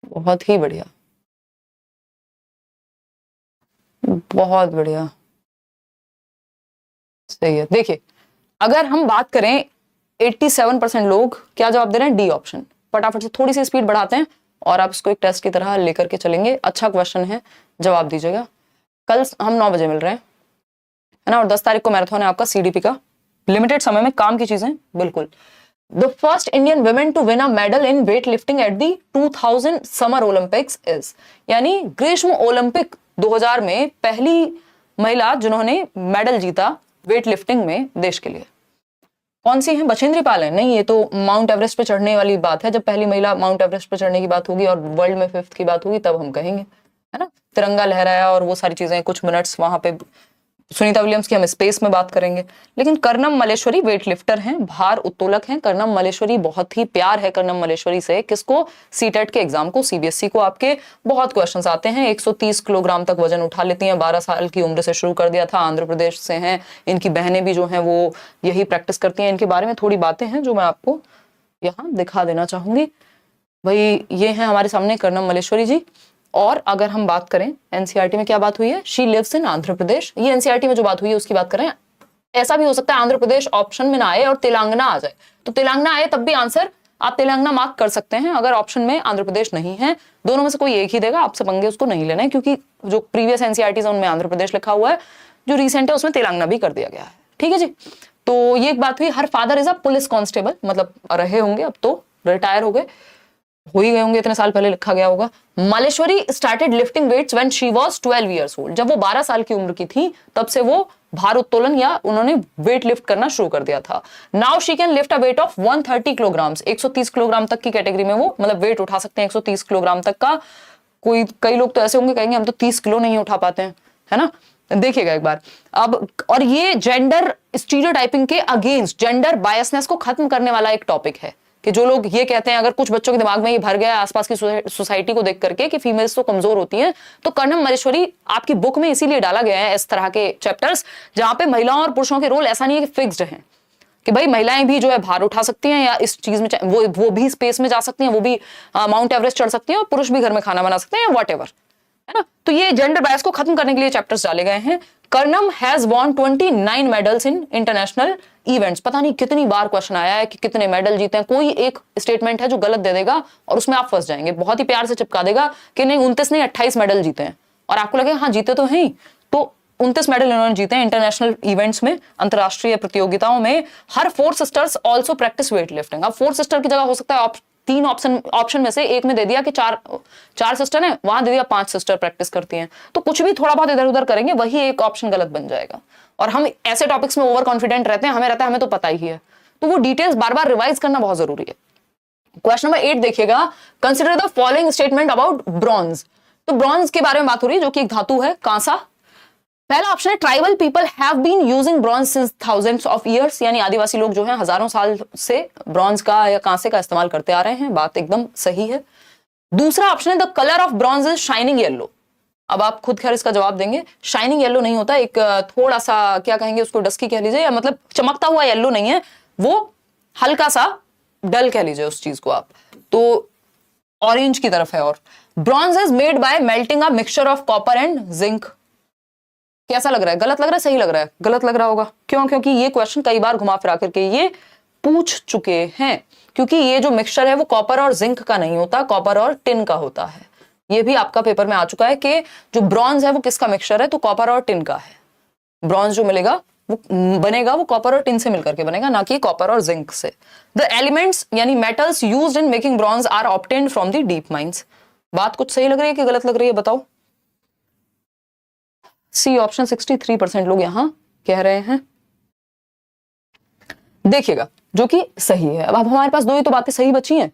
बहुत ही बढ़िया, बहुत बढ़िया, सही है। देखिए, अगर हम बात करें 87% लोग क्या जवाब दे रहे हैं, डी ऑप्शन। फटाफट से थोड़ी सी स्पीड बढ़ाते हैं और आप इसको एक टेस्ट की तरह लेकर के चलेंगे। अच्छा क्वेश्चन है, जवाब दीजिएगा। कल हम 9 बजे मिल रहे हैं, है ना, और 10 तारीख को मैराथन है आपका सीडीपी का, लिमिटेड समय में काम की चीजें, बिल्कुल। The first Indian women to win a medal in weightlifting at the 2000 Summer Olympics is, यानी ग्रीष्म ओलंपिक 2000 में पहली महिला जिन्होंने मेडल जीता वेट लिफ्टिंग में देश के लिए, कौन सी है? बछेंद्री पाल है? नहीं, ये तो माउंट एवरेस्ट पे चढ़ने वाली बात है, जब पहली महिला माउंट एवरेस्ट पे चढ़ने की बात होगी और वर्ल्ड में 5th की बात होगी तब हम कहेंगे, है ना, तिरंगा लहराया और वो सारी चीजें, कुछ मिनट्स वहां पे। सुनीता विलियम्स की हम स्पेस में बात करेंगे। लेकिन कर्णम मल्लेश्वरी वेट लिफ्टर हैं, भार उत्तोलक हैं कर्णम मल्लेश्वरी, बहुत ही प्यार है कर्णम मल्लेश्वरी से। किसको? सीटेट के एग्जाम को, सीबीएसई को आपके बहुत क्वेश्चंस आते हैं। 130 किलोग्राम तक वजन उठा लेती हैं, 12 साल की उम्र से शुरू कर दिया था, आंध्र प्रदेश से हैं, इनकी बहनें भी जो हैं वो यही प्रैक्टिस करती हैं। इनके बारे में थोड़ी बातें हैं जो मैं आपको यहाँ दिखा देना चाहूंगी। भाई ये है हमारे सामने कर्णम मल्लेश्वरी जी। और अगर हम बात करें एनसीईआरटी में क्या बात हुई है, she lives in Andhra Pradesh, ये एनसीईआरटी में जो बात हुई है उसकी बात करें। ऐसा भी हो सकता है आंध्र प्रदेश ऑप्शन में ना आए और तेलंगाना आ जाए, तो तेलंगाना आए तब भी आंसर आप तेलंगाना मार्क कर सकते हैं। अगर ऑप्शन में आंध्र प्रदेश नहीं है, दोनों में से कोई एक ही देगा, आपसे पंगे उसको नहीं लेना है, क्योंकि जो प्रीवियस एनसीईआरटी है उनमें आंध्र प्रदेश लिखा हुआ है, जो रिसेंट है उसमें तेलंगाना भी कर दिया गया है। ठीक है जी, तो ये एक बात हुई। Her father is a police constable, मतलब रहे होंगे, अब तो रिटायर हो गए, हो ही गए होंगे, इतने साल पहले लिखा गया होगा। Malleswari started lifting weights when she was 12 years old, जब वो 12 साल की उम्र की थी तब से वो भार उत्तोलन या उन्होंने वेट लिफ्ट करना शुरू कर दिया था। Now she can lift a weight of 130 kilograms, 130 kilogram तक की कैटेगरी में वो मतलब वेट उठा सकते हैं 130 किलोग्राम तक का। कोई कई लोग तो ऐसे होंगे कहेंगे हम तो 30 किलो नहीं उठा पाते हैं, है ना। देखिएगा एक बार अब, और ये जेंडर स्टीरियोटाइपिंग के अगेंस्ट, जेंडर बायसनेस को खत्म करने वाला एक टॉपिक है कि जो लोग ये कहते हैं, अगर कुछ बच्चों के दिमाग में ये भर गया आसपास की सोसाइटी को देख करके कि फीमेल्स तो कमजोर होती हैं, तो कर्णम मल्लेश्वरी आपकी बुक में इसीलिए डाला गया है इस तरह के चैप्टर्स जहां पे महिलाओं और पुरुषों के रोल ऐसा नहीं है कि फिक्स्ड हैं, कि भाई महिलाएं भी जो है भार उठा सकती हैं या इस चीज में वो भी स्पेस में जा सकती हैं, वो भी माउंट एवरेस्ट चढ़ सकती हैं, और पुरुष भी घर में खाना बना सकते हैं, व्हाटएवर, है ना। तो ये जेंडर बायस को खत्म करने के लिए चैप्टर्स डाले गए हैं। Karnam has won 29 medals in international events. पता नहीं कितनी बार क्वेश्चन आया है कि कितने मेडल जीते हैं, कोई एक स्टेटमेंट है जो गलत दे देगा और उसमें आप फंस जाएंगे, बहुत ही प्यार से चिपका देगा कि नहीं 29 नहीं 28 मेडल जीते हैं, और आपको लगेगा हाँ जीते तो हैं, तो 29 मेडल इन्होंने जीते हैं इंटरनेशनल इवेंट्स में, अंतरराष्ट्रीय प्रतियोगिताओं में। हर 4 sisters also practice weight lifting. अब 4 सिस्टर की जगह हो सकता है 3 ऑप्शन में से एक में दे दिया कि चार सिस्टर हैं, वहां दे दिया 5 सिस्टर प्रैक्टिस करती हैं, तो कुछ भी थोड़ा बहुत इधर उधर करेंगे वही एक ऑप्शन गलत बन जाएगा। और हम ऐसे टॉपिक्स में ओवर कॉन्फिडेंट रहते हैं, हमें रहता है हमें तो पता ही है, तो वो डिटेल्स बार बार रिवाइज करना बहुत जरूरी है। क्वेश्चन नंबर 8 देखिएगा, consider the following statement about bronze. तो ब्रॉन्ज के बारे में बात हो रही है जो कि एक धातु है, कांसा। पहला ऑप्शन है tribal people have been using bronze since thousands of years, यानी आदिवासी लोग जो हैं हजारों साल से ब्रॉन्ज का या कांसे का इस्तेमाल करते आ रहे हैं, बात एकदम सही है। दूसरा ऑप्शन है the colour of bronze is shining yellow. अब आप खुद खैर इसका जवाब देंगे, शाइनिंग येलो नहीं होता, एक थोड़ा सा क्या कहेंगे उसको, डस्की कह लीजिए, या मतलब चमकता हुआ येलो नहीं है, वो हल्का सा डल कह लीजिए उस चीज को आप, तो ऑरेंज की तरफ है। और bronze is made by melting a mixture of copper and zinc. कैसा लग रहा है, गलत लग रहा है, सही लग रहा है? गलत लग रहा होगा, क्यों? क्योंकि ये क्वेश्चन कई बार घुमा फिरा करके ये पूछ चुके हैं, क्योंकि ये जो मिक्सचर है वो कॉपर और जिंक का नहीं होता, कॉपर और टिन का होता है। ये भी आपका पेपर में आ चुका है कि जो ब्रॉन्ज है वो किसका मिक्सचर है, तो कॉपर और टिन का है। ब्रॉन्ज जो मिलेगा वो बनेगा वो कॉपर और टिन से मिलकर के बनेगा, ना कि कॉपर और जिंक से। द एलिमेंट्स यानी metals used in making bronze are obtained from the deep mines. बात कुछ सही लग रही है कि गलत लग रही है, बताओ? सी ऑप्शन 63% लोग यहां कह रहे हैं। देखिएगा जो कि सही है। अब हमारे पास दो ही तो बातें सही बची हैं,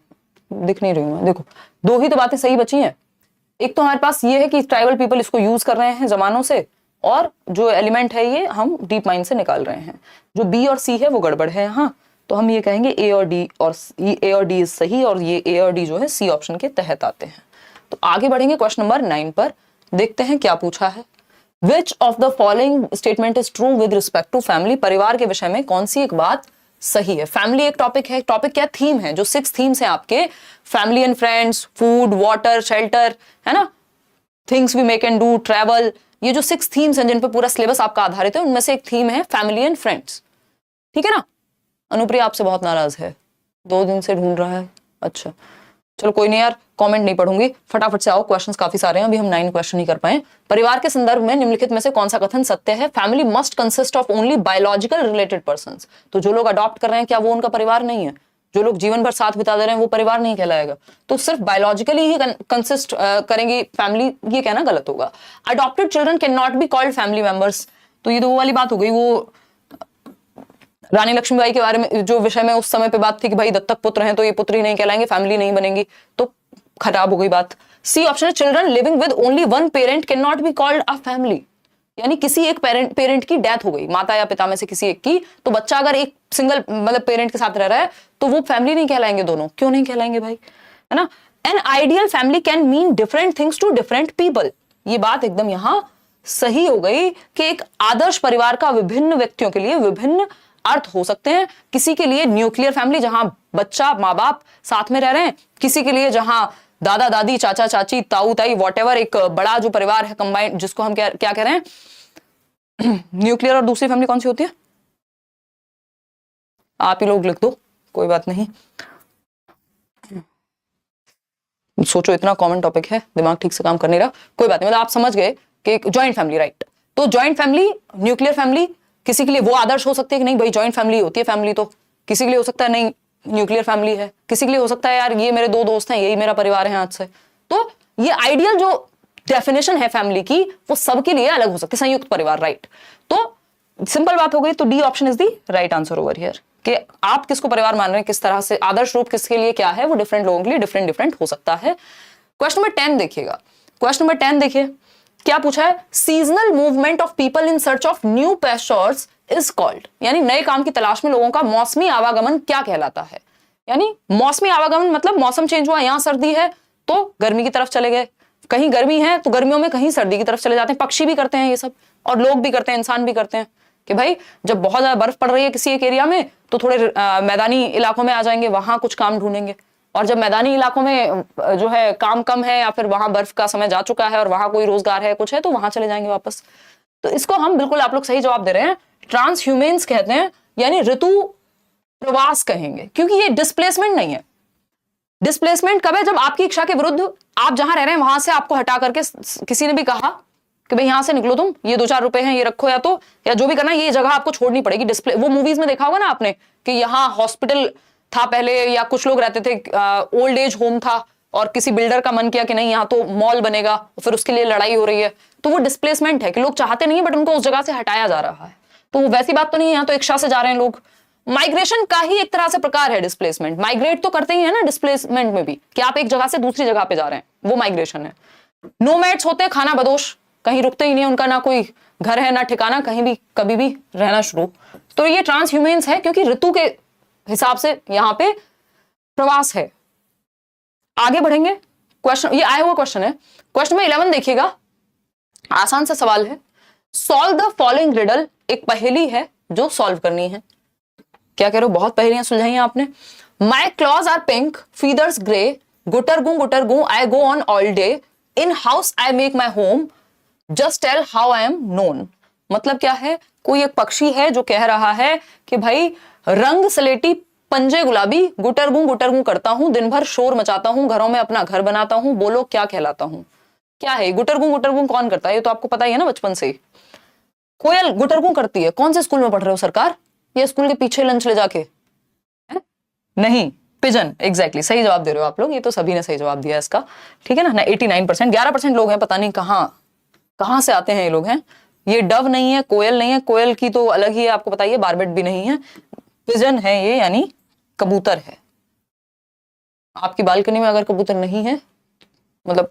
दिख नहीं रही हूं मैं, देखो 2 ही तो बातें सही बची हैं। एक तो हमारे पास ये है कि ट्राइबल पीपल इसको यूज कर रहे हैं जमानों से, और जो एलिमेंट है ये हम डीप माइंड से निकाल रहे हैं। जो बी और सी है वो गड़बड़ है यहाँ, तो हम ये कहेंगे ए और डी, और ए और डी सही, और ये ए और डी जो है सी ऑप्शन के तहत आते हैं। तो आगे बढ़ेंगे क्वेश्चन नंबर 9 पर, देखते हैं क्या पूछा है। Which of the following statement is true with respect to family. परिवार के विषय में कौन सी एक बात सही है? फैमिली एक टॉपिक है, टॉपिक क्या, थीम है, जो 6 थीम्स हैं आपके, family and friends, food, water, shelter, है ना, things we make and do, travel, ये जो 6 थीम्स हैं जिन पर पूरा सिलेबस आपका आधारित है, उनमें से एक थीम है फैमिली एंड फ्रेंड्स। ठीक है ना? अनुप्रिया आपसे बहुत नाराज है, 2 दिन से ढूंढ रहा है। अच्छा चलो कोई नहीं यार, कमेंट नहीं पढ़ूंगी, फटाफट से आओ, क्वेश्चंस काफी सारे हैं, अभी हम 9 क्वेश्चन ही कर पाए। परिवार के संदर्भ में निम्नलिखित में से कौन सा कथन सत्य है? Family must consist of only biological related persons. तो जो लोग अडॉप्ट कर रहे हैं क्या वो उनका परिवार नहीं है? जो लोग जीवन भर साथ बिता दे रहे हैं वो परिवार नहीं कहलाएगा, तो सिर्फ बायोलॉजिकली ही कंसिस्ट करेंगे फैमिली, ये कहना गलत होगा। Adopted children can not be called family members, तो ये तो वो वाली बात हो गई, वो रानी लक्ष्मीबाई के बारे में जो विषय में उस समय पे बात थी कि भाई दत्तक पुत्र हैं तो ये पुत्री नहीं कहलाएंगे, फैमिली नहीं बनेंगी, तो खराब हो गई बात। सी ऑप्शन है children living with only one parent can not be called a family, यानी किसी एक पेरेंट की डेथ हो गई, माता या पिता में से किसी एक की, तो बच्चा अगर एक सिंगल मतलब पेरेंट के साथ रह रहा है तो वो फैमिली नहीं कहलाएंगे दोनों। क्यों नहीं कहलाएंगे भाई, है ना? An ideal family can mean different things to different people, ये बात एकदम यहां सही हो गई कि एक आदर्श परिवार का विभिन्न व्यक्तियों के लिए विभिन्न अर्थ हो सकते हैं। किसी के लिए न्यूक्लियर फैमिली जहां बच्चा माँ बाप साथ में रह रहे हैं, किसी के लिए जहां दादा दादी चाचा चाची ताऊ ताई वॉटेवर एक बड़ा जो परिवार है कंबाइंड, जिसको हम क्या कह रहे हैं न्यूक्लियर। और दूसरी फैमिली कौन सी होती है? आप ही लोग लिख दो, कोई बात नहीं, सोचो, इतना कॉमन टॉपिक है, दिमाग ठीक से काम कर नहीं रहा, कोई बात नहीं, मतलब आप समझ गए कि जॉइंट फैमिली, राइट। तो जॉइंट फैमिली, न्यूक्लियर फैमिली, किसी के लिए वो आदर्श हो सकती है कि नहीं भाई जॉइंट फैमिली होती है फैमिली, तो किसी के लिए हो सकता है नहीं न्यूक्लियर फैमिली है, किसी के लिए हो सकता है यार ये मेरे 2 दोस्त हैं यही मेरा परिवार है आज से। तो ये आइडियल जो डेफिनेशन है फैमिली की वो सबके लिए अलग हो सकती है, संयुक्त परिवार, राइट। तो सिंपल बात हो गई, तो D option is the right answer over here, कि आप किसको परिवार मान रहे हैं, किस तरह से आदर्श रूप किसके लिए क्या है, वो डिफरेंट लोगों के लिए डिफरेंट हो सकता है। क्वेश्चन नंबर 10 देखिएगा, क्वेश्चन नंबर 10 देखिए क्या पूछा है। Seasonal movement of people in search of new pastures is called, यानी नए काम की तलाश में लोगों का मौसमी आवागमन क्या कहलाता है? यानी मौसमी आवागमन मतलब मौसम चेंज हुआ, यहां सर्दी है तो गर्मी की तरफ चले गए, कहीं गर्मी है तो गर्मियों में कहीं सर्दी की तरफ चले जाते हैं। पक्षी भी करते हैं ये सब, और लोग भी करते हैं, इंसान भी करते हैं कि भाई जब बहुत ज्यादा बर्फ पड़ रही है किसी एक एरिया में तो थोड़े मैदानी इलाकों में आ जाएंगे, वहां कुछ काम ढूंढेंगे, और जब मैदानी इलाकों में जो है काम कम है या फिर वहां बर्फ का समय जा चुका है और वहां कोई रोजगार है कुछ है तो वहां चले जाएंगे वापस। तो इसको हम बिल्कुल, आप लोग सही जवाब दे रहे हैं, ट्रांसह्यूमेंस कहते हैं, यानी ऋतु प्रवास कहेंगे, क्योंकि ये डिस्प्लेसमेंट नहीं है। डिस्प्लेसमेंट कब है? जब आपकी इच्छा के विरुद्ध आप जहां रह रहे हैं वहां से आपको हटा करके किसी ने भी कहा कि भाई यहां से निकलो तुम, ये 2-4 रुपए हैं ये रखो, या जो भी करना है ये जगह आपको छोड़नी पड़ेगी। डिस्प्ले, वो मूवीज में देखा होगा ना आपने कि यहाँ हॉस्पिटल था पहले, या कुछ लोग रहते थे ओल्ड एज होम था और किसी बिल्डर का मन किया कि नहीं यहाँ तो मॉल बनेगा, फिर उसके लिए लड़ाई हो रही है, तो वो डिस्प्लेसमेंट है कि लोग चाहते नहीं है बट उनको उस जगह से हटाया जा रहा है। तो वैसी बात तो नहीं है, यहाँ तो इच्छा से जा रहे हैं लोग। माइग्रेशन का ही एक तरह से प्रकार है डिस्प्लेसमेंट। माइग्रेट तो करते ही है ना डिस्प्लेसमेंट में भी, कि आप एक जगह से दूसरी जगह पे जा रहे हैं, वो माइग्रेशन है। नोमैड्स होते हैं खाना बदोश, कहीं रुकते ही नहीं, उनका ना कोई घर है ना ठिकाना, कहीं भी कभी भी रहना शुरू। तो ये ट्रांसह्यूमेंस है क्योंकि ऋतु के हिसाब से यहाँ पे प्रवास है। आगे बढ़ेंगे, क्वेश्चन ये आया हुआ क्वेश्चन है। क्वेश्चन में 11 देखिएगा, आसान सा सवाल है। सॉल्व द फॉलोइंग रिडल, एक पहेली है जो सॉल्व करनी है। क्या कह रहे हो, बहुत पहेलियां सुलझाई हैं आपने। My claws are pink, feathers grey, गुटर गू I go on all day, in house I make my home, just tell how I am known. मतलब क्या है, कोई एक पक्षी है जो कह रहा है कि भाई रंग सलेटी पंजे गुलाबी, गुटर गू करता हूं, दिन भर शोर मचाता हूं, घरों में अपना घर बनाता हूं, बोलो क्या कहलाता हूं। क्या है गुटर गू कौन करता है, ये तो आपको पता ही है ना बचपन से। कोयल गुटर गू करती है। कौन से स्कूल में पढ़ रहे हो सरकार, ये स्कूल के पीछे लंच ले जाके है? नहीं, पिजन, एग्जैक्टली सही जवाब दे रहे हो आप लोग, ये तो सभी ने सही जवाब दिया इसका, ठीक है ना। 89%, 11% लोग हैं, पता नहीं कहां से आते हैं ये लोग हैं। ये डव नहीं है, कोयल नहीं है, कोयल की तो अलग ही है, आपको बताइए, बारबेट भी नहीं है, पिजन है ये, यानी कबूतर है। आपकी बालकनी में अगर कबूतर नहीं है, मतलब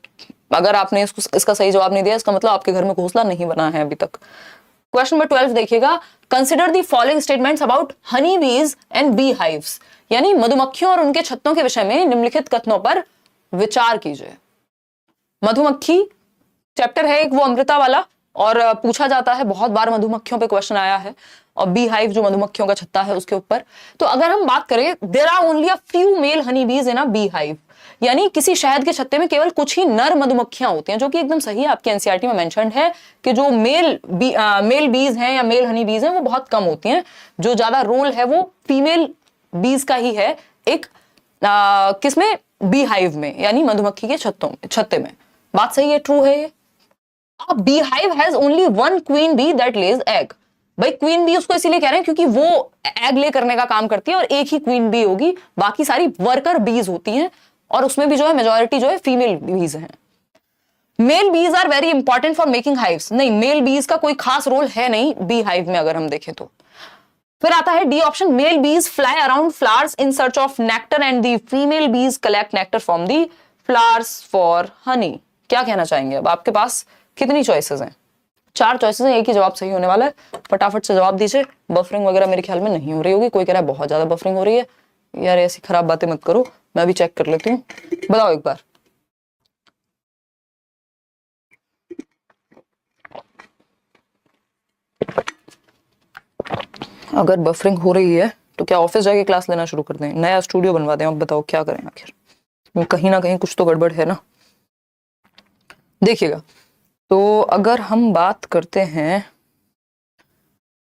अगर आपने इसका सही जवाब नहीं दिया, इसका मतलब आपके घर में घोंसला नहीं बना है अभी तक। क्वेश्चन नंबर 12 देखिएगा, consider the following statements about Honey बीज एंड बी हाइव्स, यानी मधुमक्खियों और उनके छत्तों के विषय में निम्नलिखित कथनों पर विचार कीजिए। मधुमक्खी चैप्टर है एक, वो अमृता वाला, और पूछा जाता है बहुत बार, मधुमक्खियों पे क्वेश्चन आया है, और बी हाइव जो मधुमक्खियों का छत्ता है उसके ऊपर। तो अगर हम बात करें, there are only a few male honey bees in a bee hive, यानी किसी शहद के छत्ते में केवल कुछ ही नर मधुमक्खियां होती हैं, जो कि एकदम सही है, आपके एनसीईआरटी में मेंशन्ड है कि जो मेल बीज हैं या मेल हनी बीज हैं वो बहुत कम होती हैं। जो ज्यादा रोल है वो फीमेल बीज का ही है, एक किसमें, बी हाइव में, यानी मधुमक्खी के छत्ते में। बात सही है, ट्रू है ये। A beehive has only one queen bee that lays egg। भाई क्वीन बी उसको इसीलिए कह रहे हैं क्योंकि वो एग ले करने का काम करती है और एक ही क्वीन बी होगी, बाकी सारी वर्कर बीज होती हैं, और उसमें भी जो है मेजॉरिटी जो है फीमेल बीज हैं। Male bees are very important for making hives, नहीं, मेल बीज का कोई खास रोल है नहीं बी हाइव में अगर हम देखें तो। फिर आता है D option, male bees fly around flowers in search of nectar and the female bees collect nectar from the flowers for honey. क्या कहना चाहेंगे, अब आपके पास कितनी चॉइसेस हैं, 4 चॉइसेस हैं, एक ही जवाब सही होने वाला है, फटाफट से जवाब दीजिए। बफरिंग वगैरह मेरे ख्याल में नहीं हो रही होगी, कोई कह रहा है बहुत ज्यादा बफरिंग हो रही है, यार ऐसी खराब बातें मत करो, मैं भी चेक कर लेती हूँ, बताओ एक बार। अगर बफरिंग हो रही है तो क्या ऑफिस जाके क्लास लेना शुरू कर दें, नया स्टूडियो बनवा दें, अब बताओ क्या करें, आखिर कहीं ना कहीं कुछ तो गड़बड़ है ना। देखिएगा, तो अगर हम बात करते हैं,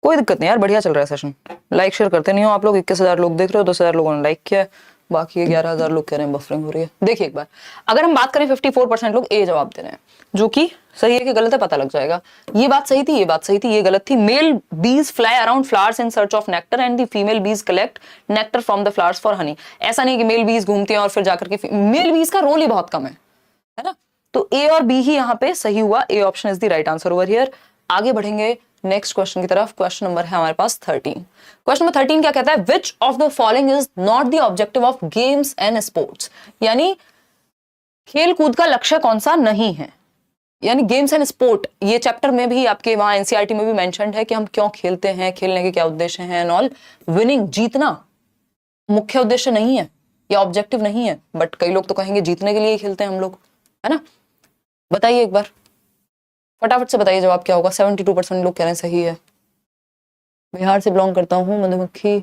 कोई दिक्कत नहीं यार, बढ़िया चल रहा है सेशन, लाइक शेयर करते नहीं हो आप लोग, 21,000 लोग देख रहे हो, 10,000 लोगों ने लाइक किया है, बाकी 11,000 लोग कह रहे हैं बफरिंग हो रही है। देखिए एक बार, अगर हम बात करें 54% लोग ए जवाब दे रहे हैं, जो कि सही है कि गलत है पता लग जाएगा। ये बात सही थी, ये बात सही थी, ये गलत थी। Male bees fly around flowers in search of nectar and the female bees collect nectar from the flowers for honey. ऐसा नहीं कि मेल बीज घूमती हैं और फिर जाकर के, मेल बीज का रोल ही बहुत कम है ना। तो ए और बी ही यहाँ पे सही हुआ, A option is the right answer over here. आगे बढ़ेंगे नेक्स्ट क्वेश्चन की तरफ। क्वेश्चन नंबर है हमारे पास 13। क्वेश्चन नंबर 13 क्या कहता है, which of the following is not the objective of games and sports, यानी खेल कूद का लक्ष्य कौन सा नहीं है, यानी गेम्स एंड स्पोर्ट। ये चैप्टर में भी आपके वहां एनसीईआरटी में भी मेंशन्ड है कि हम क्यों खेलते हैं, खेलने के क्या उद्देश्य हैं एंड ऑल। विनिंग, जीतना मुख्य उद्देश्य नहीं है या ऑब्जेक्टिव नहीं है, बट कई लोग तो कहेंगे जीतने के लिए ही खेलते हैं हम लोग, है ना। बताइए एक बार, फटाफट से बताइए जवाब क्या होगा। 72% लोग कह रहे हैं सही है। बिहार से बिलोंग करता हूँ, मधुमक्खी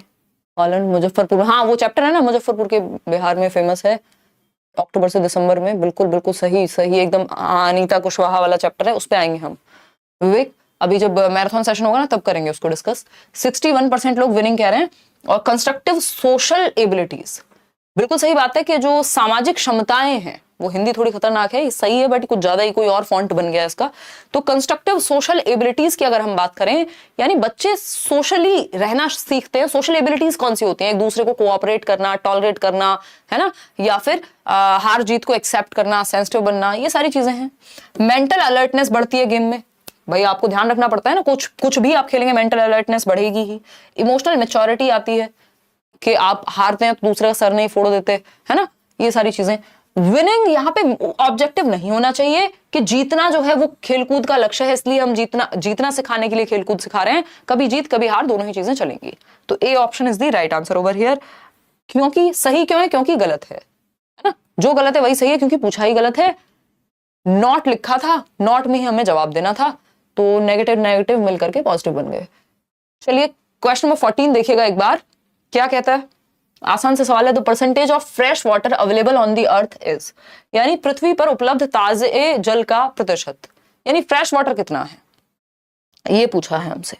पालन मुजफ्फरपुर, हाँ वो चैप्टर है ना मुजफ्फरपुर के, बिहार में फेमस है, अक्टूबर से दिसंबर में। बिल्कुल बिल्कुल सही सही एकदम, अनीता कुशवाहा वाला चैप्टर है, उस पर आएंगे हम। विवेक, अभी जब मैराथन सेशन होगा ना तब करेंगे उसको डिस्कस। 61% लोग विनिंग कह रहे हैं। और कंस्ट्रक्टिव सोशल एबिलिटीज, बिल्कुल सही बात है कि जो सामाजिक क्षमताएं हैं वो हिंदी थोड़ी खतरनाक है, सही है बट कुछ ज्यादा ही कोई और फॉन्ट बन गया इसका। तो कंस्ट्रक्टिव सोशल एबिलिटीज की अगर हम बात करें, यानी बच्चे सोशली रहना सीखते हैं। सोशल एबिलिटीज कौन सी होती हैं? एक दूसरे को कोऑपरेट करना, टॉलरेट करना, है ना, या फिर हार जीत को एक्सेप्ट करना, सेंसिटिव बनना, ये सारी चीजें हैं। मेंटल अलर्टनेस बढ़ती है गेम में, भाई आपको ध्यान रखना पड़ता है ना, कुछ भी आप खेलेंगे मेंटल अलर्टनेस बढ़ेगी ही। इमोशनल मैच्योरिटी आती है कि आप हारते हैं तो दूसरे का सर नहीं फोड़ देते, है ना, ये सारी चीजें। विनिंग यहाँ पे ऑब्जेक्टिव नहीं होना चाहिए कि जीतना जो है वो खेलकूद का लक्ष्य है, इसलिए हम जीतना सिखाने के लिए खेलकूद सिखा रहे हैं। कभी जीत कभी हार, दोनों ही चीजें चलेंगी। तो A option is the right answer over here. क्योंकि सही क्यों है? क्योंकि गलत है ना, जो गलत है वही सही है, क्योंकि पूछा ही गलत है। नॉट लिखा था, नॉट में ही हमें जवाब देना था, तो नेगेटिव नेगेटिव मिलकर के पॉजिटिव बन गए। चलिए क्वेश्चन नंबर 14 देखिएगा एक बार, क्या कहता है। आसान से सवाल है। The percentage of fresh water available on the earth is, यानी पृथ्वी पर उपलब्ध ताजे जल का प्रतिशत, यानी फ्रेश वाटर कितना है, ये पूछा है हमसे,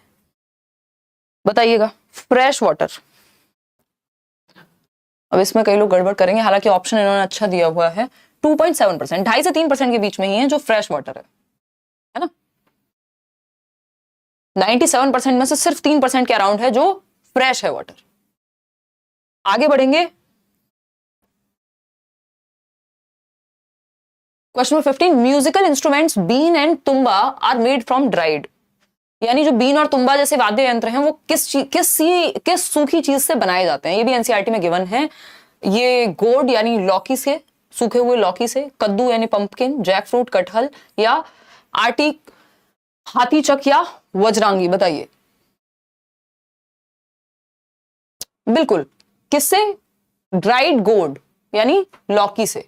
बताइएगा। फ्रेश वाटर, अब इसमें कई लोग गड़बड़ करेंगे, हालांकि ऑप्शन इन्होंने अच्छा दिया हुआ है। 2.7%, 2.5 से 3% के बीच में ही है जो फ्रेश वाटर है ना। 97% में से सिर्फ 3% के अराउंड है जो फ्रेश है वाटर। आगे बढ़ेंगे, question number 15। Musical instruments been and tumba are made from dried, यानी जो बीन और तुम्बा जैसे वाद्य यंत्र हैं वो किस सूखी चीज से बनाए जाते हैं, ये भी एनसीईआरटी में गिवन है। ये गोड यानी लौकी से, सूखे हुए लौकी से, कद्दू यानी पंपकिन, जैक फ्रूट कटहल, या आर्टिक हाथी चक या वज्रांगी, बताइए। बिल्कुल, किससे? ड्राइड गोड यानी लौकी से।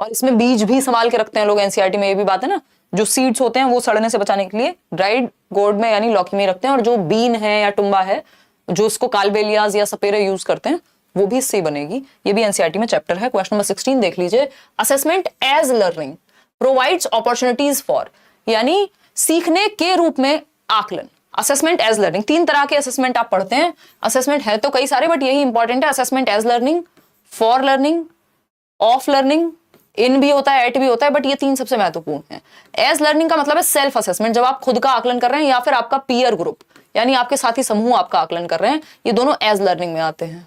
और इसमें बीज भी संभाल के रखते हैं लोग एनसीईआरटी में, ये भी बात है ना, जो सीड्स होते हैं वो सड़ने से बचाने के लिए ड्राइड गोड में यानी लौकी में रखते हैं। और जो बीन है या टुम्बा है, जो इसको कालबेलियाज या सपेरे यूज करते हैं, वो भी इससे बनेगी। ये भी एनसीईआरटी में चैप्टर है। क्वेश्चन नंबर 16 देख लीजिए। Assessment as learning provides opportunities for, यानी सीखने के रूप में आकलन। असेसमेंट एज लर्निंग, 3 तरह के असेसमेंट आप पढ़ते हैं। असेसमेंट है तो कई सारे, बट यही इंपॉर्टेंट है। Assessment as learning, for learning, of learning, in भी होता है, एट भी होता है, बट ये 3 सबसे महत्वपूर्ण है। एज लर्निंग का मतलब है सेल्फ असेसमेंट, जब आप खुद का आकलन कर रहे हैं, या फिर आपका पीयर ग्रुप यानी आपके साथी समूह आपका आकलन कर रहे हैं, ये दोनों एज लर्निंग में आते हैं।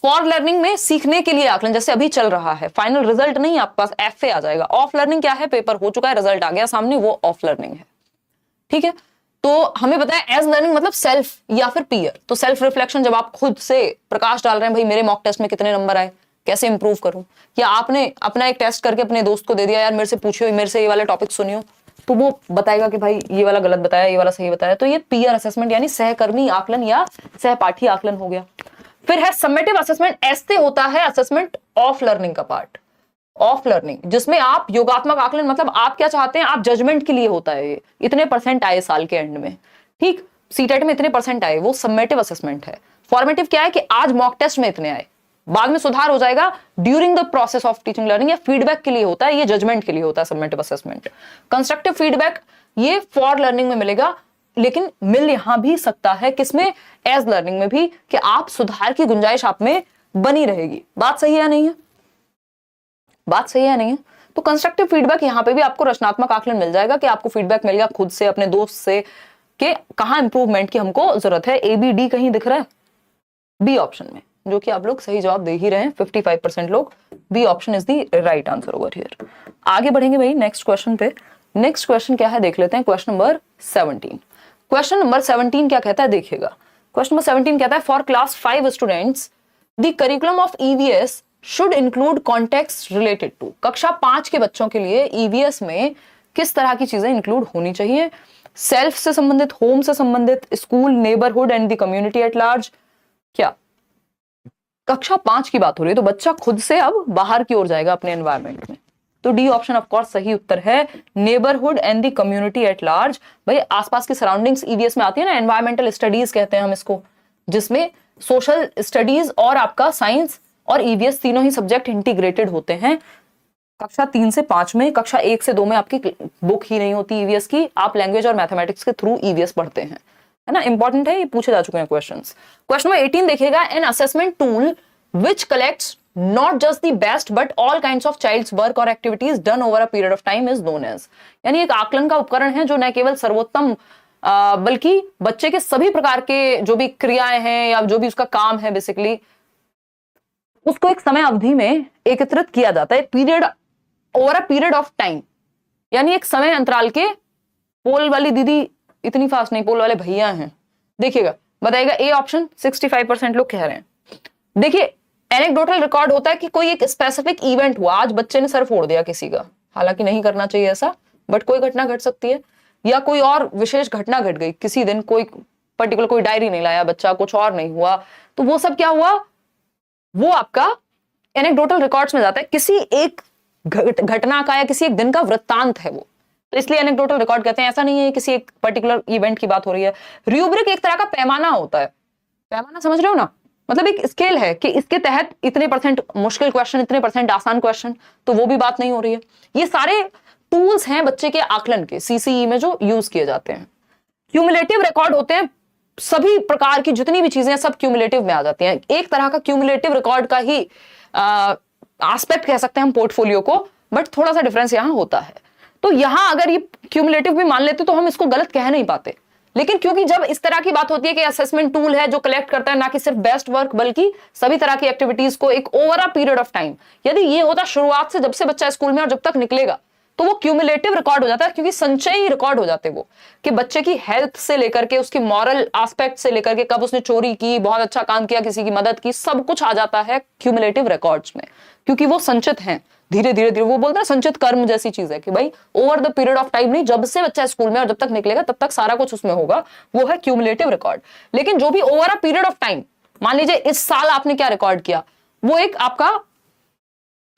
फॉर लर्निंग में सीखने के लिए आकलन, जैसे अभी चल रहा है, फाइनल रिजल्ट नहीं आपके पास, एफ आ जाएगा। ऑफ लर्निंग क्या है? पेपर हो चुका है, रिजल्ट आ गया सामने, वो ऑफ लर्निंग है। ठीक है, तो हमें पता है एज लर्निंग मतलब सेल्फ या फिर पीयर। तो सेल्फ रिफ्लेक्शन, जब आप खुद से प्रकाश डाल रहे हैं, भाई मेरे मॉक टेस्ट में कितने नंबर आए, कैसे इंप्रूव करूं, या आपने अपना एक टेस्ट करके अपने दोस्त को दे दिया, यार मेरे से पूछियो, मेरे से ये वाला टॉपिक सुनियो, तो वो बताएगा कि भाई ये वाला गलत बताया, ये वाला सही बताया। तो ये पीयर असेसमेंट यानी सहकर्मी आकलन या सहपाठी आकलन हो गया। फिर है समेटिव असेसमेंट, ऐसे होता है असेसमेंट ऑफ लर्निंग का पार्ट। ऑफ लर्निंग जिसमें आप योगात्मक आकलन, मतलब आप क्या चाहते हैं, आप जजमेंट के लिए होता है। ये इतने % आए साल के एंड में, ठीक, सीटेट में इतने % आए, वो समेटिव असेसमेंट है। फॉर्मेटिव क्या है कि आज मॉक टेस्ट में इतने आए, बाद में सुधार हो जाएगा during the process of teaching learning, या फीडबैक के लिए होता है, ये जजमेंट के लिए होता है समेटिव असेसमेंट। कंस्ट्रक्टिव फीडबैक ये फॉर लर्निंग में मिलेगा, लेकिन मिल यहां भी सकता है किसमें? एज लर्निंग में भी, कि आप सुधार की गुंजाइश आप में बनी रहेगी। बात सही है या नहीं है? बात सही है नहीं है? तो कंस्ट्रक्टिव फीडबैक यहां पे भी आपको रचनात्मक आकलन मिल जाएगा, कि आपको फीडबैक मिल गया खुद से, अपने दोस्त से, कि कहां इंप्रूवमेंट की हमको जरूरत है। ए बी डी कहीं दिख रहा है? बी ऑप्शन में, जो कि आप लोग सही जवाब दे ही रहे हैं, 55% लोग। B option is the right answer over here. आगे बढ़ेंगे भाई नेक्स्ट क्वेश्चन पे। नेक्स्ट क्वेश्चन क्या है देख लेते हैं, क्वेश्चन नंबर 17। क्वेश्चन नंबर 17 क्या कहता है, देखिएगा। क्वेश्चन नंबर 17 कहता है, for class 5 students the curriculum of EVS should include context related to. कक्षा 5 के बच्चों के लिए ईवीएस में किस तरह की चीजें इंक्लूड होनी चाहिए? सेल्फ से संबंधित, होम से संबंधित, school, neighbourhood and the community at large. क्या कक्षा 5 की बात हो रही है, तो बच्चा खुद से अब बाहर की ओर जाएगा अपने एनवायरमेंट में, तो डी ऑप्शन ऑफ कोर्स सही उत्तर है, neighbourhood and the community at large. भाई आसपास की सराउंडिंग्स ईवीएस में आती है ना, एनवायरमेंटल स्टडीज कहते हैं हम इसको, जिसमें सोशल स्टडीज और आपका साइंस और ईवीएस तीनों ही सब्जेक्ट इंटीग्रेटेड होते हैं। कक्षा 3 से 5 में, कक्षा 1 से 2 में आपकी बुक ही नहीं होती ईवीएस की, आप लैंग्वेज और मैथमेटिक्स के थ्रू ईवीएस पढ़ते हैं, है ना। इंपॉर्टेंट है, ये पूछे जा चुके हैं क्वेश्चंस। क्वेश्चन नंबर 18 देखिएगा, an assessment tool which collects not just the best but all kinds of child's work और activities done over a period of time is known as, यानी एक आकलन का उपकरण है जो न केवल सर्वोत्तम बल्कि बच्चे के सभी प्रकार के जो भी क्रियाएं हैं या जो भी उसका काम है बेसिकली उसको एक समय अवधि में एकत्रित किया जाता है, period over a period of time, यानी एक समय अंतराल के। पोल वाली दीदी इतनी फास्ट नहीं, पोल वाले भैया हैं, देखिएगा बताइएगा ए ऑप्शन 65% लोग कह रहे हैं। देखिए एनेक्डोटल रिकॉर्ड होता है कि कोई एक स्पेसिफिक इवेंट हुआ, आज बच्चे ने सर फोड़ दिया किसी का, हालांकि नहीं करना चाहिए ऐसा, बट कोई घटना घट सकती है, या कोई और विशेष घटना घट गई किसी दिन, कोई पर्टिकुलर कोई डायरी नहीं लाया बच्चा, कुछ और नहीं हुआ, तो वो सब क्या हुआ, वो आपका एनेक्डोटल रिकॉर्ड्स में जाता है, किसी एक घटना का या किसी एक दिन का वृत्तांत है वो, तो इसलिए एनेक्डोटल रिकॉर्ड कहते हैं। ऐसा नहीं है किसी एक पर्टिकुलर इवेंट की बात हो रही है। रूब्रिक एक तरह का पैमाना होता है, पैमाना समझ रहे हो ना, मतलब एक स्केल है कि इसके तहत इतने % मुश्किल क्वेश्चन, इतने % आसान क्वेश्चन, तो वो भी बात नहीं हो रही है। ये सारे टूल्स हैं बच्चे के आकलन के सीसीई में जो यूज किए जाते हैं। क्यूमुलेटिव रिकॉर्ड होते हैं, सभी प्रकार की जितनी भी चीजें सब क्यूमुलेटिव में आ जाती हैं, एक तरह का क्यूमुलेटिव रिकॉर्ड का ही एस्पेक्ट कह सकते हैं हम पोर्टफोलियो को, बट थोड़ा सा डिफरेंस यहां होता है। तो यहां अगर ये क्यूमुलेटिव भी मान लेते तो हम इसको गलत कह नहीं पाते, लेकिन क्योंकि जब इस तरह की बात होती है कि असेसमेंट टूल है जो कलेक्ट करता है ना कि सिर्फ बेस्ट वर्क बल्कि सभी तरह की एक्टिविटीज को एक over a period of time, यदि ये होता शुरुआत से जब से बच्चा स्कूल में और जब तक निकलेगा, तो वो क्यूमुलेटिव रिकॉर्ड हो जाता है, क्योंकि संचयी रिकॉर्ड हो जाते वो, कि बच्चे की हेल्थ से लेकर के उसकी मॉरल एस्पेक्ट से लेकर के कब उसने चोरी की, बहुत अच्छा काम किया, किसी की मदद की, सब कुछ आ जाता है क्यूमुलेटिव रिकॉर्ड्स में, क्योंकि वो संचित हैं धीरे धीरे धीरे। वो बोलते हैं संचित कर्म जैसी चीज है कि भाई over the period of time, नहीं जब से बच्चा स्कूल में और जब तक निकलेगा तब तक सारा कुछ उसमें होगा, वो है क्यूमुलेटिव रिकॉर्ड। लेकिन जो भी over a period of time, मान लीजिए इस साल आपने क्या रिकॉर्ड किया, वो एक आपका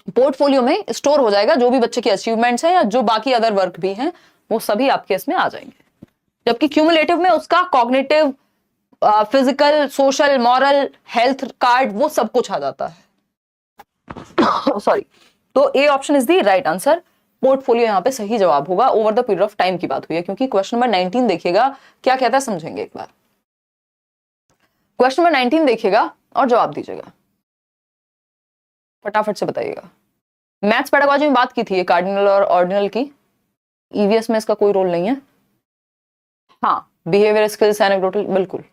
पोर्टफोलियो में स्टोर हो जाएगा, जो भी बच्चे की अचीवमेंट्स हैं या जो बाकी अदर वर्क भी हैं वो सभी आपके इसमें आ जाएंगे। जबकि क्यूमुलेटिव में उसका cognitive, physical, social, moral, health card, वो सब कुछ आ जाता है। सॉरी, तो A option is the right answer. Portfolio यहाँ पे सही जवाब होगा। Over the period of time की बात हुई है, क्योंकि क्वेश्चन नंबर 19 देखिएगा क्या कहता है, समझेंगे एक बार। क्वेश्चन नंबर 19 देखिएगा और जवाब दीजिएगा, फटाफट से बताइएगा। मैथ्स पेडागोजी में बात की थी कार्डिनल और ऑर्डिनल की, ईवीएस में इसका कोई रोल नहीं है। हाँ, बिहेवियर स्किल्स, एनेक्डोटल, बिल्कुल।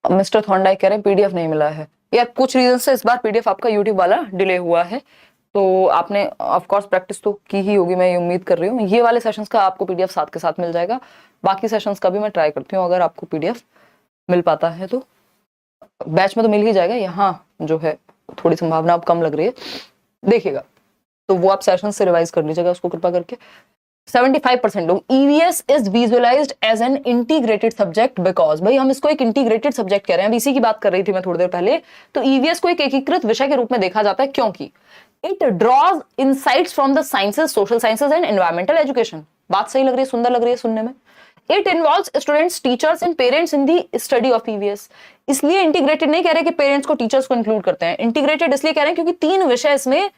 मिस्टर थॉर्नडाइक कह रहे हैं पीडीएफ नहीं मिला है, या कुछ रीजन से इस बार पीडीएफ आपका यूट्यूब वाला डिले हुआ है, तो आपने ऑफ कोर्स प्रैक्टिस तो की ही होगी, मैं ये उम्मीद कर रही हूँ। ये वाले सेशंस का आपको पीडीएफ साथ के साथ मिल जाएगा, बाकी सेशंस का भी मैं ट्राई करती हूँ, अगर आपको पीडीएफ मिल पाता है तो बैच में तो मिल ही जाएगा। यहाँ जो है थोड़ी संभावना अब कम लग रही है, देखिएगा, तो वो आप सेशन से रिवाइज कर लीजिएगा उसको कृपा करके। 75% लोग EVS is visualised as an integrated subject because, भाई हम इसको एक इंटीग्रेटेड सब्जेक्ट कह रहे हैं, इसी की बात कर रही थी मैं थोड़ी देर पहले। तो ईवीएस को एक एकीकृत विषय के रूप में देखा जाता है, क्योंकि it draws insights from the sciences, social sciences and environmental education. बात सही लग रही है, सुंदर लग रही है सुनने में। It involves students, teachers and parents in the study of EVS. इसलिए इंटीग्रेटेड नहीं कह रहे कि पेरेंट्स को, टीचर्स को इंक्लूड करते हैं, इंटीग्रेटेड इसलिए कह रहे हैं क्योंकि 3 विषय इसमें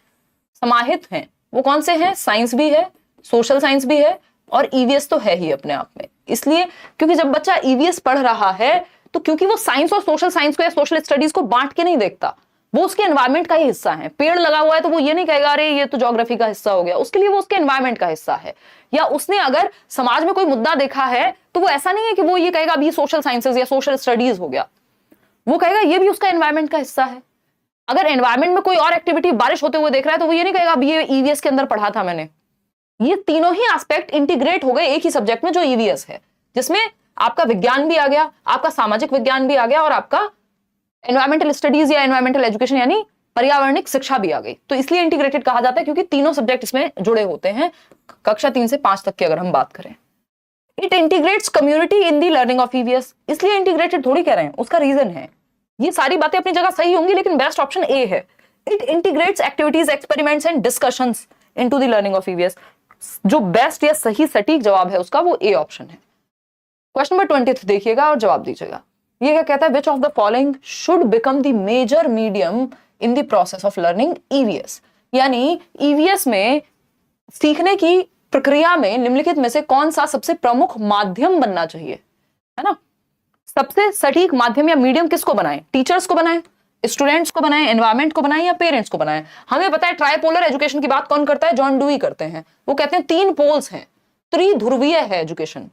समाहित हैं। वो कौन से हैं? साइंस भी है, सोशल साइंस भी है, और ईवीएस तो है ही अपने आप में। इसलिए क्योंकि जब बच्चा ईवीएस पढ़ रहा है तो क्योंकि वो साइंस और सोशल साइंस को या सोशल स्टडीज को बांट के नहीं देखता, वो उसके एनवायरमेंट का ही हिस्सा है। पेड़ लगा हुआ है तो वो ये नहीं कहेगा अरे ये तो ज्योग्राफी का हिस्सा हो गया, उसके लिए वो उसके एनवायरमेंट का हिस्सा है। या उसने अगर समाज में कोई मुद्दा देखा है तो वो ऐसा नहीं है कि वो ये कहेगा अभी सोशल साइंसेज या सोशल स्टडीज हो गया, वो कहेगा ये भी उसका एनवायरमेंट का हिस्सा है। अगर एनवायरमेंट में कोई और एक्टिविटी, बारिश होते हुए देख रहा है, तो वो ये नहीं कहेगा अभी ये ईवीएस के अंदर पढ़ा था मैंने। ये तीनों ही एस्पेक्ट इंटीग्रेट हो गए एक ही सब्जेक्ट में जो ईवीएस है, जिसमें आपका विज्ञान भी आ गया, आपका सामाजिक विज्ञान भी आ गया, और आपका एनवायरमेंटल स्टडीज या एनवायरमेंटल एजुकेशन यानी पर्यावरणिक शिक्षा भी आ गई। तो इसलिए इंटीग्रेटेड कहा जाता है क्योंकि तीनों सब्जेक्ट इसमें जुड़े होते हैं, कक्षा 3 से 5 तक की अगर हम बात करें। It integrates community in the learning of EVS. इसलिए इंटीग्रेटेड थोड़ी कह रहे हैं, उसका रीजन है। ये सारी बातें अपनी जगह सही होंगी, लेकिन बेस्ट ऑप्शन ए है। It integrates activities, experiments and discussions into the learning of EVS. जो बेस्ट या सही सटीक जवाब है उसका वो ए ऑप्शन है। क्वेश्चन नंबर 20 देखिएगा और जवाब दीजिएगा। ये क्या कहता है? Which of the following should become the major medium in the process of learning EVS. यानी ईवीएस में सीखने की प्रक्रिया में निम्नलिखित में से कौन सा सबसे प्रमुख माध्यम बनना चाहिए, है ना। सबसे सटीक माध्यम या मीडियम किसको बनाएं, टीचर्स को बनाएं, स्टूडेंट्स को बनाएं, एनवायरमेंट को बनाएं या पेरेंट्स को बनाएं। हमें पता है ट्राइपोलर एजुकेशन की बात कौन करता है, जॉन डुई करते हैं। वो कहते हैं 3 पोल्स हैं, त्रिध्रुवीय है एजुकेशन,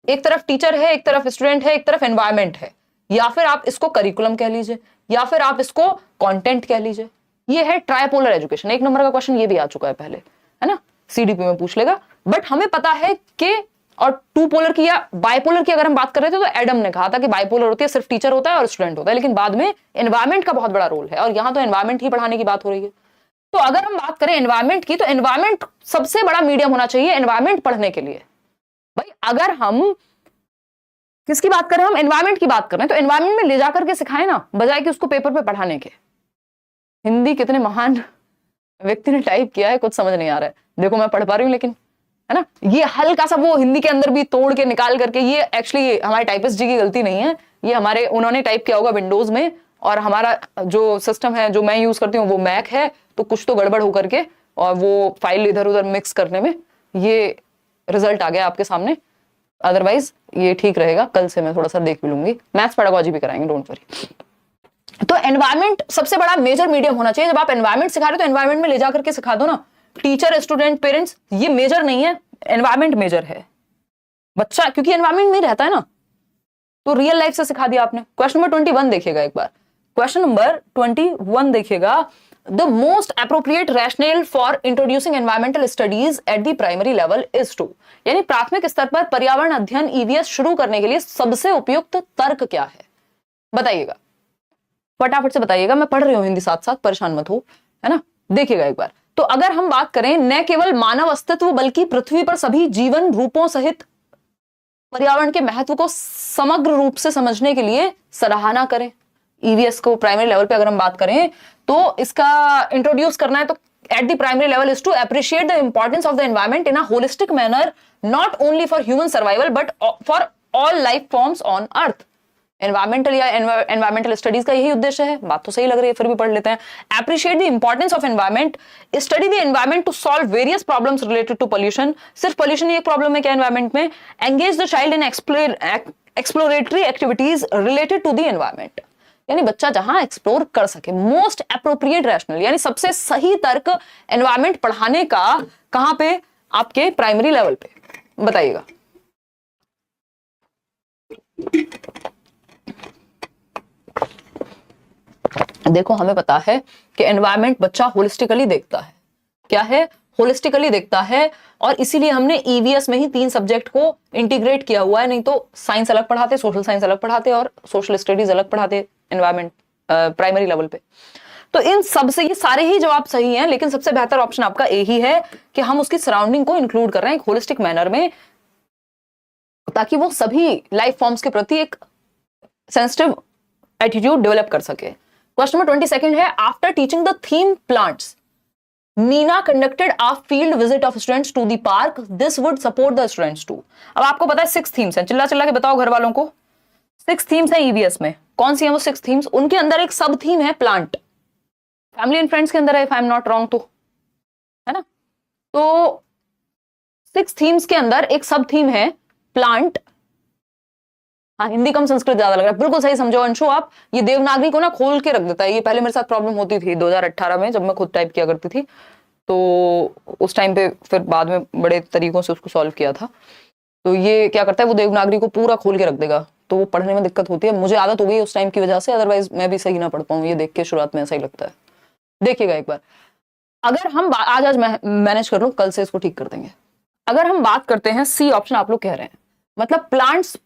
एक तरफ टीचर है, एक तरफ स्टूडेंट है, एक तरफ एनवायरमेंट है, या फिर आप इसको करिकुलम कह लीजिए या फिर आप इसको कंटेंट कह लीजिए। ये है ट्राइपोलर एजुकेशन। 1 नंबर का क्वेश्चन ये भी आ चुका है पहले, है ना, सीडीपी में पूछ लेगा। बट हमें पता है कि और 2 पोलर की या बाइपोलर की अगर हम बात कर रहे थे तो एडम ने कहा था कि बाइपोलर होती है, सिर्फ टीचर होता है और स्टूडेंट होता है, लेकिन बाद में एनवायरमेंट का बहुत बड़ा रोल है और यहां तो एनवायरमेंट ही पढ़ाने की बात हो रही है। तो अगर हम बात करें एनवायरमेंट की, तो एनवायरमेंट सबसे बड़ा मीडियम होना चाहिए एनवायरमेंट पढ़ने के लिए। भाई अगर हम किसकी बात करें, हम एनवायरमेंट की बात कर रहे हैं, तो एनवायरमेंट में ले जाकर के सिखाएं ना, बजाय कि उसको पेपर पे पढ़ाने के। हिंदी कितने महान व्यक्ति ने टाइप किया है, कुछ समझ नहीं आ रहा है। देखो मैं पढ़ पा रही हूं लेकिन, है ना, ये हल्का सा वो हिंदी के अंदर भी तोड़ के निकाल करके, ये एक्चुअली हमारे टाइपिस्ट जी की गलती नहीं है, ये हमारे उन्होंने टाइप किया होगा विंडोज में, और हमारा जो सिस्टम है जो मैं यूज करती हूँ वो मैक है, तो कुछ तो गड़बड़ होकर के और वो फाइल इधर उधर मिक्स करने में ये रिजल्ट आ गया आपके सामने। अदरवाइज ये ठीक रहेगा, कल से मैं थोड़ा सा देख भी लूंगी, मैथ्स पेडागोजी भी कराएंगे, डोंट वरी। तो एनवायरमेंट सबसे बड़ा मेजर मीडियम होना चाहिए। जब आप एनवायरमेंट सिखा रहे हो तो एनवायरमेंट में ले जाकर के सिखा दो ना, टीचर स्टूडेंट पेरेंट्स ये मेजर नहीं है, एनवायरमेंट मेजर है। बच्चा क्योंकि एनवायरमेंट में रहता है ना, तो रियल लाइफ से सिखा दिया आपने। क्वेश्चन नंबर 21 देखिएगा एक बार, क्वेश्चन नंबर 21 देखिएगा। The most appropriate rational for introducing environmental studies at the primary level is to, यानी प्राथमिक स्तर पर पर्यावरण अध्ययन ईवीएस शुरू करने के लिए सबसे उपयुक्त तर्क क्या है, बताइएगा, फटाफट से बताइएगा। मैं पढ़ रही हूं हिंदी साथ साथ, परेशान मत हो, है ना। देखिएगा एक बार, तो अगर हम बात करें न केवल मानव अस्तित्व बल्कि पृथ्वी पर सभी जीवन रूपों सहित पर्यावरण के महत्व को समग्र रूप से समझने के लिए सराहना करें। ईवीएस को प्राइमरी लेवल पे अगर हम बात करें तो इसका इंट्रोड्यूस करना है, तो at the primary level is to appreciate the importance of the environment in a holistic manner, not only for human survival but for all life forms on earth. Environmental या एनवायरमेंटल स्टडीज का यही उद्देश्य है। बात तो सही लग रही है, फिर भी पढ़ लेते हैं। Appreciate the importance of environment, study the environment to solve various problems related to pollution. सिर्फ पोल्यूशन ही एक प्रॉब्लम है क्या एनवायरमेंट में? Engage the child in exploratory activities related to the environment, यानी बच्चा जहां एक्सप्लोर कर सके। मोस्ट एप्रोप्रिएट रैशनल, यानी सबसे सही तर्क एनवायरमेंट पढ़ाने का कहां पे? आपके प्राइमरी लेवल पे, बताइएगा। देखो हमें पता है कि एनवायरमेंट बच्चा होलिस्टिकली देखता है। क्या है? होलिस्टिकली देखता है, और इसीलिए हमने ईवीएस में ही 3 सब्जेक्ट को इंटीग्रेट किया हुआ है। नहीं तो साइंस अलग पढ़ाते, सोशल साइंस अलग पढ़ाते और सोशल स्टडीज अलग पढ़ाते एनवायरमेंट प्राइमरी लेवल पे। तो इन सब से ये सारे ही जवाब सही हैं, लेकिन सबसे बेहतर ऑप्शन आपका ए ही है कि हम उसकी सराउंडिंग को इंक्लूड कर रहे हैं एक होलिस्टिक मैनर में, ताकि वो सभी लाइफ फॉर्म्स के प्रति एक सेंसिटिव एटीट्यूड डेवलप कर सके। क्वेश्चन नंबर 22 है, after teaching the theme plants Meena conducted a field visit of students to the park, this would support the students to. अब आपको पता है 6 थीम्स हैं, चिल्ला चिल्ला के बताओ घर वालों को। 6 थीम्स है ईवीएस में। कौन सी है वो 6 थीम्स? उनके अंदर एक सब थीम है प्लांट। फैमिली एंड फ्रेंड्स के अंदर है, if I am not wrong, तो है ना। तो 6 थीम्स के अंदर एक सब थीम है प्लांट। हाँ, हिंदी कम संस्कृत ज्यादा लग रहा है, बिल्कुल सही समझो अंशु आप। ये देवनागरी को ना खोल के रख देता है। ये पहले मेरे साथ प्रॉब्लम होती थी 2018 में, जब मैं खुद टाइप किया करती थी, तो उस टाइम पे फिर बाद में बड़े तरीकों से उसको सॉल्व किया था। तो ये क्या करता है, वो देवनागरी को पूरा खोल के रख देगा, तो वो पढ़ने में दिक्कत होती है। मुझे आदत हो गई उस टाइम की वजह से, अदरवाइज मैं भी सही ना पढ़ पाऊँ। ये देख के शुरुआत में ऐसा ही लगता है। देखिएगा एक बार, अगर हम आज मैनेज कर लो, कल से इसको ठीक कर देंगे। अगर हम बात करते हैं सी ऑप्शन, आप लोग कह रहे हैं, मतलब प्लांट्स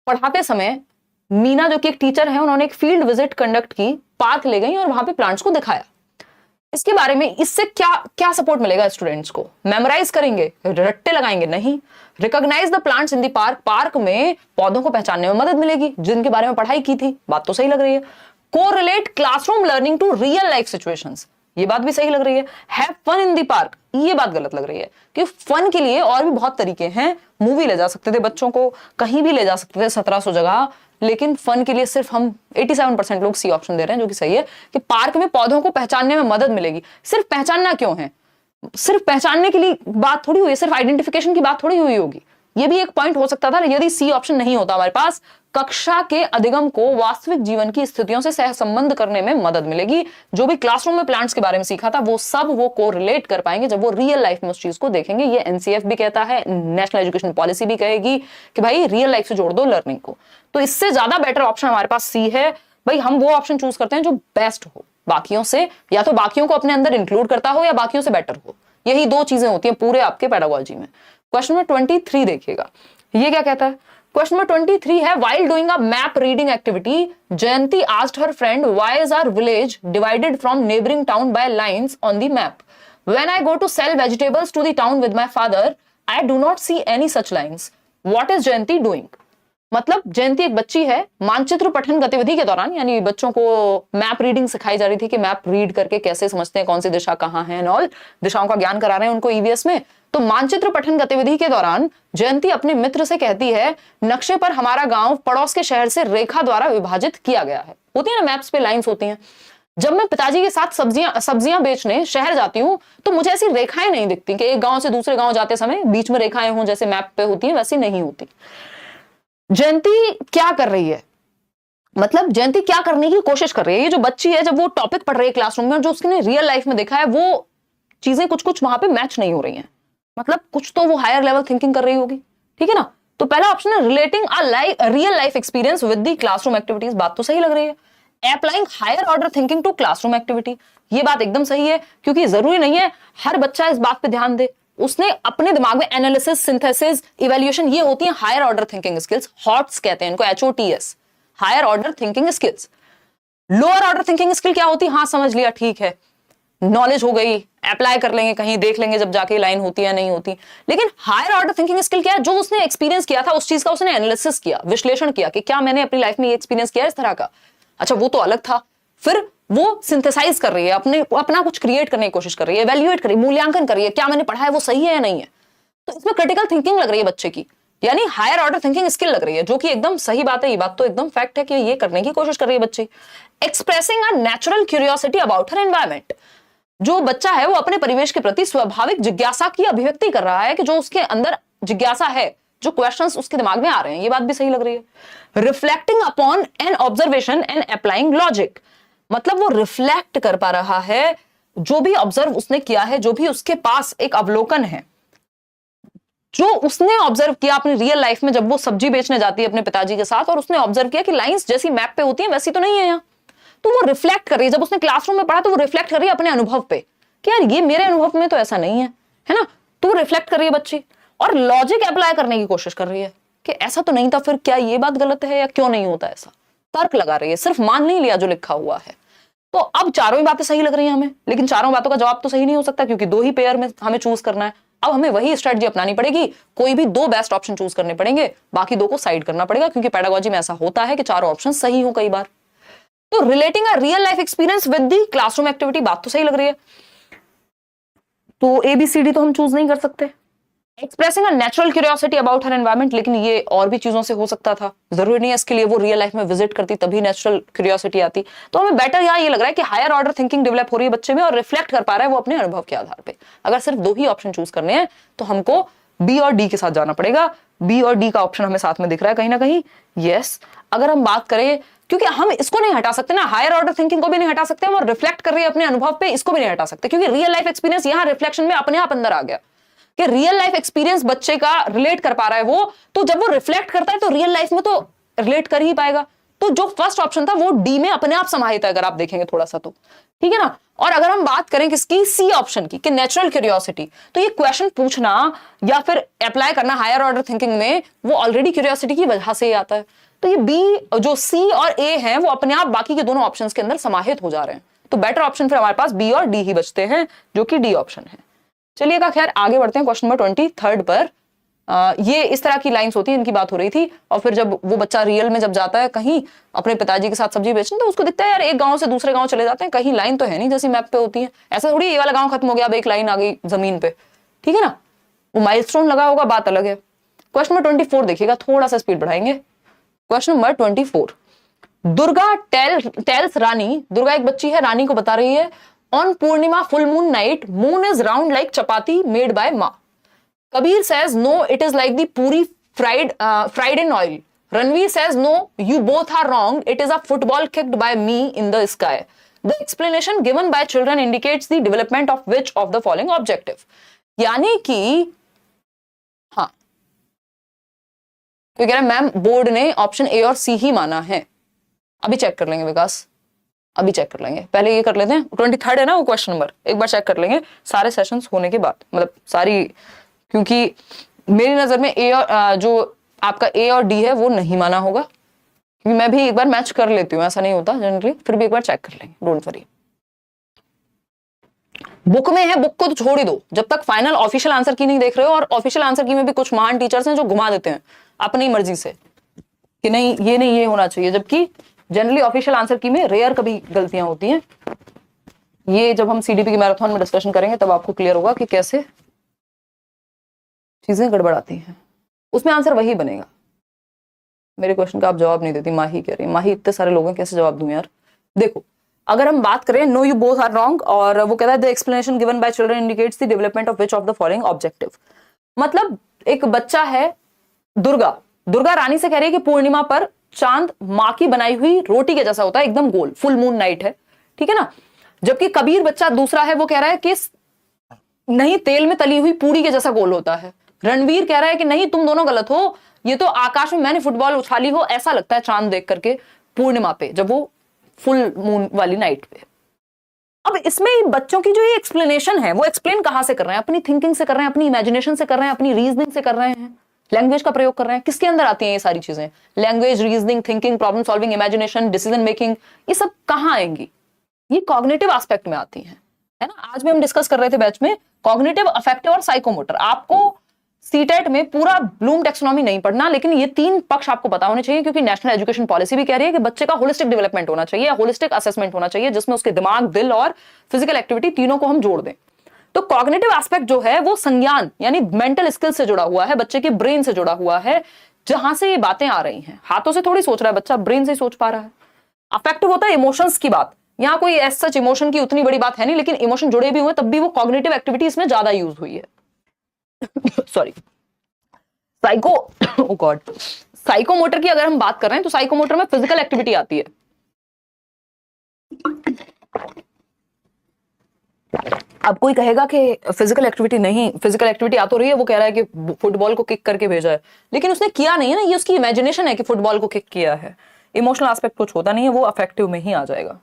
पढ़ाते समय मीना जो कि एक टीचर है, उन्होंने एक फील्ड विजिट कंडक्ट की, पार्क ले गई और वहां पे प्लांट्स को दिखाया। इसके बारे में इससे क्या क्या सपोर्ट मिलेगा स्टूडेंट्स को? मेमोराइज करेंगे, रट्टे लगाएंगे? नहीं। Recognise the plants in the park, park में पौधों को पहचानने में मदद मिलेगी जिनके बारे में पढ़ाई की थी। बात तो सही लग रही है। Correlate classroom learning to real life situations, ये बात भी सही लग रही है। Have fun in the park, ये बात गलत लग रही है, कि फन के लिए और भी बहुत तरीके हैं। मूवी ले जा सकते थे बच्चों को, कहीं भी ले जा सकते थे 1700 जगह, लेकिन फन के लिए सिर्फ हम 87% लोग सी ऑप्शन दे रहे हैं, जो कि सही है, कि पार्क में पौधों को पहचानने में मदद मिलेगी। सिर्फ पहचानना क्यों है? सिर्फ पहचानने के लिए बात थोड़ी हुई है, सिर्फ आइडेंटिफिकेशन की बात थोड़ी हुई होगी। ये भी एक पॉइंट हो सकता था यदि सी ऑप्शन नहीं होता हमारे पास। कक्षा के अधिगम को वास्तविक जीवन की स्थितियों से सहसंबंध करने में मदद मिलेगी। जो भी क्लासरूम में प्लांट्स के बारे में सीखा था वो सब वो कोरिलेट कर पाएंगे जब वो रियल लाइफ में उस चीज को देखेंगे। ये एनसीएफ भी कहता है, नेशनल एजुकेशन पॉलिसी भी कहेगी कि भाई रियल लाइफ से जोड़ दो लर्निंग को। तो इससे ज्यादा बेटर ऑप्शन हमारे पास सी है। भाई हम वो ऑप्शन चूज करते हैं जो बेस्ट हो बाकियों से, या तो बाकियों को अपने अंदर इंक्लूड करता हो या बाकियों से बेटर हो। यही दो चीजें होती हैं पूरे आपके पेडागोजी में। क्वेश्चन नंबर 23 देखिएगा, ये क्या कहता है। क्वेश्चन नंबर 23 है, while doing a map reading activity, Jayanti asked her friend, why is our village divided from neighboring town by lines on the map? When I go to sell vegetables to the town with my father, I do not see any such lines. What is Jayanti doing? मतलब जयंती एक बच्ची है, मानचित्र पठन गतिविधि के दौरान, यानी बच्चों को मैप रीडिंग सिखाई जा रही थी कि मैप रीड करके कैसे समझते हैं कौन सी दिशा कहाँ है एंड ऑल, दिशाओं का ज्ञान करा रहे हैं उनको ईवीएस में। तो मानचित्र पठन गतिविधि के दौरान जयंती अपने मित्र से कहती है, नक्शे पर हमारा गांव पड़ोस के शहर से रेखा द्वारा विभाजित किया गया है। होती है ना मैप्स पे लाइंस होती हैं। जब मैं पिताजी के साथ सब्जियां बेचने शहर जाती हूँ तो मुझे ऐसी रेखाएं नहीं दिखती कि एक गांव से दूसरे गांव जाते समय बीच में रेखाएं हों जैसे मैप पे होती है, वैसी नहीं होती। जयंती क्या कर रही है, मतलब जयंती क्या करने की कोशिश कर रही है। ये जो बच्ची है जब वो टॉपिक पढ़ रही है क्लासरूम में, जो उसने रियल लाइफ में देखा है वो चीजें कुछ कुछ वहां पे मैच नहीं हो रही हैं। मतलब कुछ तो वो हायर लेवल थिंकिंग कर रही होगी, ठीक है ना। तो पहला ऑप्शन है relating a real life experience with the classroom activities, बात तो सही लग रही है। Applying higher order thinking to classroom activity, ये बात एकदम सही है, क्योंकि जरूरी नहीं है हर बच्चा इस बात पे ध्यान दे। उसने अपने दिमाग में एनालिसिस, सिंथेसिस, इवैल्यूएशन, ये होती है higher order thinking skills, HOTS कहते हैं इनको, HOTS, higher order thinking skills. Lower order thinking skill क्या होती है, हाँ समझ लिया, ठीक है, नॉलेज हो गई, अप्लाई कर लेंगे, कहीं देख लेंगे जब जाके लाइन होती है नहीं होती। लेकिन हायर ऑर्डर थिंकिंग स्किल क्या है, जो उसने एक्सपीरियंस किया था उस चीज का उसने एनालिसिस किया, विश्लेषण किया कि क्या मैंने अपनी लाइफ में ये एक्सपीरियंस किया इस तरह का, अच्छा वो तो अलग था। फिर वो सिंथेसाइज कर रही है, अपना कुछ क्रिएट करने की कोशिश कर रही है, इवैल्यूएट कर रही है, मूल्यांकन कर रही है, क्या मैंने पढ़ा है वो सही है या नहीं है। तो इसमें क्रिटिकल थिंकिंग लग रही है बच्चे की, यानी हायर ऑर्डर थिंकिंग स्किल लग रही है, जो कि एकदम सही बात है। ये बात तो एकदम फैक्ट है कि ये करने की कोशिश कर रही है बच्ची। Expressing a natural curiosity about her environment, जो बच्चा है वो अपने परिवेश के प्रति स्वाभाविक जिज्ञासा की अभिव्यक्ति कर रहा है, कि जो उसके अंदर जिज्ञासा है, जो क्वेश्चंस उसके दिमाग में आ रहे हैं, ये बात भी सही लग रही है। Reflecting upon an observation and applying logic, मतलब वो रिफ्लेक्ट कर पा रहा है जो भी ऑब्जर्व उसने किया है, जो भी उसके पास एक अवलोकन है, जो उसने ऑब्जर्व किया अपनी रियल लाइफ में जब वो सब्जी बेचने जाती है अपने पिताजी के साथ, और उसने ऑब्जर्व किया कि लाइंस जैसी मैप पे होती हैं वैसी तो नहीं है यहाँ। तो वो रिफ्लेक्ट कर रही है, जब उसने क्लासरूम में पढ़ा तो वो रिफ्लेक्ट कर रही है अपने अनुभव पे कि यार ये मेरे अनुभव में तो ऐसा नहीं है ना। तो वो रिफ्लेक्ट कर रही है बच्ची, और लॉजिक अप्लाई करने की कोशिश कर रही है कि ऐसा तो नहीं था, फिर क्या ये बात गलत है या क्यों नहीं होता ऐसा, तर्क लगा रही है, सिर्फ मान नहीं लिया जो लिखा हुआ है। तो अब चारों ही बातें सही लग रही हैं हमें, लेकिन चारों बातों का जवाब तो सही नहीं हो सकता, क्योंकि दो ही पेयर में हमें चूज करना है। अब हमें वही स्ट्रेटजी अपनानी पड़ेगी, कोई भी दो बेस्ट ऑप्शन चूज करने पड़ेंगे, बाकी दो को साइड करना पड़ेगा, क्योंकि पेडागोजी में ऐसा होता है कि चारों ऑप्शन सही हो कई बार। तो relating a real life experience with the classroom activity, बात तो सही लग रही है, तो ABCD तो हम चूज नहीं कर सकते। Expressing a natural curiosity about her environment, लेकिन ये और भी चीजों से हो सकता था, जरूरी नहीं है इसके लिए वो रियल लाइफ में विजिट करती तभी नेचुरल क्यूरियोसिटी आती। तो हमें बेटर यहाँ ये लग रहा है कि हायर ऑर्डर थिंकिंग डेवलप हो रही है बच्चे में, और रिफ्लेक्ट कर पा रहा है वो अपने अनुभव के आधार पे। अगर सिर्फ दो ही ऑप्शन चूज करने हैं तो हमको B और D के साथ जाना पड़ेगा। B और D का ऑप्शन हमें साथ में दिख रहा है कहीं ना कहीं, यस। अगर हम बात करें, क्योंकि हम इसको नहीं हटा सकते ना, हायर ऑर्डर थिंकिंग को भी नहीं हटा सकते हम, और रिफ्लेक्ट कर रही है अपने अनुभव पे, इसको भी नहीं हटा सकते, क्योंकि रियल लाइफ एक्सपीरियंस यहाँ रिफ्लेक्शन में अपने आप अंदर आ गया कि रियल लाइफ एक्सपीरियंस बच्चे का रिलेट कर पा रहा है वो, तो जब वो रिफ्लेक्ट करता है तो रियल लाइफ में तो रिलेट कर ही पाएगा। तो जो फर्स्ट ऑप्शन था वो D में अपने आप समाहित है, अगर आप देखेंगे थोड़ा सा तो, ठीक है ना। और अगर हम बात करें किसकी, C ऑप्शन की, कि नेचुरल क्यूरियोसिटी, तो ये क्वेश्चन पूछना या फिर अप्लाई करना हायर ऑर्डर थिंकिंग में, वो ऑलरेडी क्यूरियोसिटी की वजह से ही आता है। तो ये B, जो C और A है, वो अपने आप बाकी के दोनों ऑप्शंस के अंदर समाहित हो जा रहे हैं। तो बेटर ऑप्शन फिर हमारे पास B और D ही बचते हैं, जो कि D ऑप्शन है। चलिएगा खैर आगे बढ़ते हैं क्वेश्चन नंबर 23 पर। ये इस तरह की लाइंस होती है, इनकी बात हो रही थी, और फिर जब वो बच्चा रियल में जब जाता है कहीं अपने पिताजी के साथ सब्जी बेचने, तो उसको दिखता है यार एक गांव से दूसरे गांव चले जाते हैं, कहीं लाइन तो है नहीं जैसी मैप पे होती है, ऐसा थोड़ी ये वाला गांव खत्म हो गया अब एक लाइन आ गई जमीन पे, ठीक है ना। वो माइलस्टोन लगा होगा, बात अलग है। क्वेश्चन नंबर 24 देखिएगा, थोड़ा सा स्पीड बढ़ाएंगे। क्वेश्चन नंबर 24, दुर्गा टेल्स रानी, दुर्गा एक बच्ची है, रानी को बता रही है, On Purnima full moon night, moon is round like chapati made by Ma. Kabir says no, it is like the puri fried in oil. Ranveer says no, you both are wrong. It is a football kicked by me in the sky. The explanation given by children indicates the development of which of the following objective. यानी कि हाँ, कोई कह रहा है ma'am board ने option A और सी ही माना है। अभी चेक कर लेंगे विकास, अभी चेक कर लेंगे, पहले ये कर लेते हैं। 23 है ना वो क्वेश्चन नंबर, एक बार चेक कर लेंगे सारे सेशंस होने के बाद, मतलब सारी, क्योंकि मेरी नजर में ए और जो आपका ए और डी है वो नहीं माना होगा, क्योंकि मैं भी एक बार मैच कर लेती हूँ, ऐसा नहीं होता जनरली, फिर भी एक बार चेक कर लेंगे, डोंट वरी। बुक में है, बुक को तो छोड़ ही दो जब तक फाइनल ऑफिशियल आंसर की नहीं देख रहे हो। और ऑफिशियल आंसर की में भी कुछ महान टीचर्स हैं जो घुमा देते हैं अपनी मर्जी से कि नहीं ये होना चाहिए, जबकि जनरली ऑफिशियल आंसर की में रेयर कभी गलतियां होती हैं। ये जब हम सीडीपी की मैराथन में डिस्कशन करेंगे तब आपको क्लियर होगा कि कैसे चीजें गड़बड़ाती हैं, उसमें आंसर वही बनेगा। मेरे क्वेश्चन का आप जवाब नहीं देती, माही कह रही, माही इतने सारे लोगों कैसे जवाब दूं यार। देखो अगर हम बात करें no you both are wrong, और वो कहता है the explanation given by children indicates the development of which of the following objective. मतलब एक बच्चा है, दुर्गा रानी से कह रही है कि पूर्णिमा पर चांद माँ की बनाई हुई रोटी के जैसा होता है, एकदम गोल, फुल मून नाइट है, ठीक है ना। जबकि कबीर बच्चा दूसरा है, वो कह रहा है कि नहीं तेल में तली हुई पूरी के जैसा गोल होता है। रणवीर कह रहा है कि नहीं तुम दोनों गलत हो, ये तो आकाश में मैंने फुटबॉल उछाली हो ऐसा लगता है चांद देख करके पूर्णिमा पे, जब वो फुल मून वाली नाइट पे। अब इसमें बच्चों की जो ये एक्सप्लेनेशन है वो एक्सप्लेन कहां से कर रहे हैं? अपनी थिंकिंग से कर रहे हैं, अपनी इमेजिनेशन से कर रहे हैं, अपनी रीजनिंग से कर रहे हैं, लैंग्वेज का प्रयोग कर रहे हैं। किसके अंदर आती हैं ये सारी चीजें? Language, reasoning, thinking, problem solving, imagination, decision making, ये सब कहां आएंगी? ये कॉग्निटिव एस्पेक्ट में आती हैं, है ना। आज भी हम डिस्कस कर रहे थे बैच में कॉग्निटिव, अफेक्टिव और साइकोमोटर। आपको सीटेट में पूरा ब्लूम टेक्सोनॉमी नहीं पढ़ना, लेकिन ये तीन पक्ष आपको पता होने चाहिए, क्योंकि नेशनल एजुकेशन पॉलिसी भी कह रही है कि बच्चे का होलिस्टिक डेवलपमेंट होना चाहिए, होलिस्टिक असेसमेंट होना चाहिए, जिसमें उसके दिमाग, दिल और फिजिकल एक्टिविटी तीनों को हम जोड़ दें। तो कॉग्निटिव एस्पेक्ट जो है वो संज्ञान यानी मेंटल स्किल से जुड़ा हुआ है, बच्चे के ब्रेन से जुड़ा हुआ है, जहां से ये बातें आ रही हैं। हाथों से थोड़ी सोच रहा है बच्चा, ब्रेन से सोच पा रहा है। अफेक्टिव होता है इमोशंस की बात, यहाँ कोई एज सच इमोशन की उतनी बड़ी बात है नहीं, लेकिन इमोशन जुड़े भी हुए तब भी वो कॉग्निटिव एक्टिविटी इसमें ज्यादा यूज हुई है। सॉरी। साइकोमोटर की अगर हम बात कर रहे हैं तो साइकोमोटर में फिजिकल एक्टिविटी आती है। अब कोई कहेगा कि फिजिकल एक्टिविटी नहीं, फिजिकल एक्टिविटी आ तो रही है, वो कह रहा है कि फुटबॉल को किक करके भेजा है, लेकिन उसने किया नहीं है ना, ये उसकी इमेजिनेशन है कि फुटबॉल को किक किया है। इमोशनल एस्पेक्ट कुछ होता नहीं है, वो अफेक्टिव में ही आ जाएगा।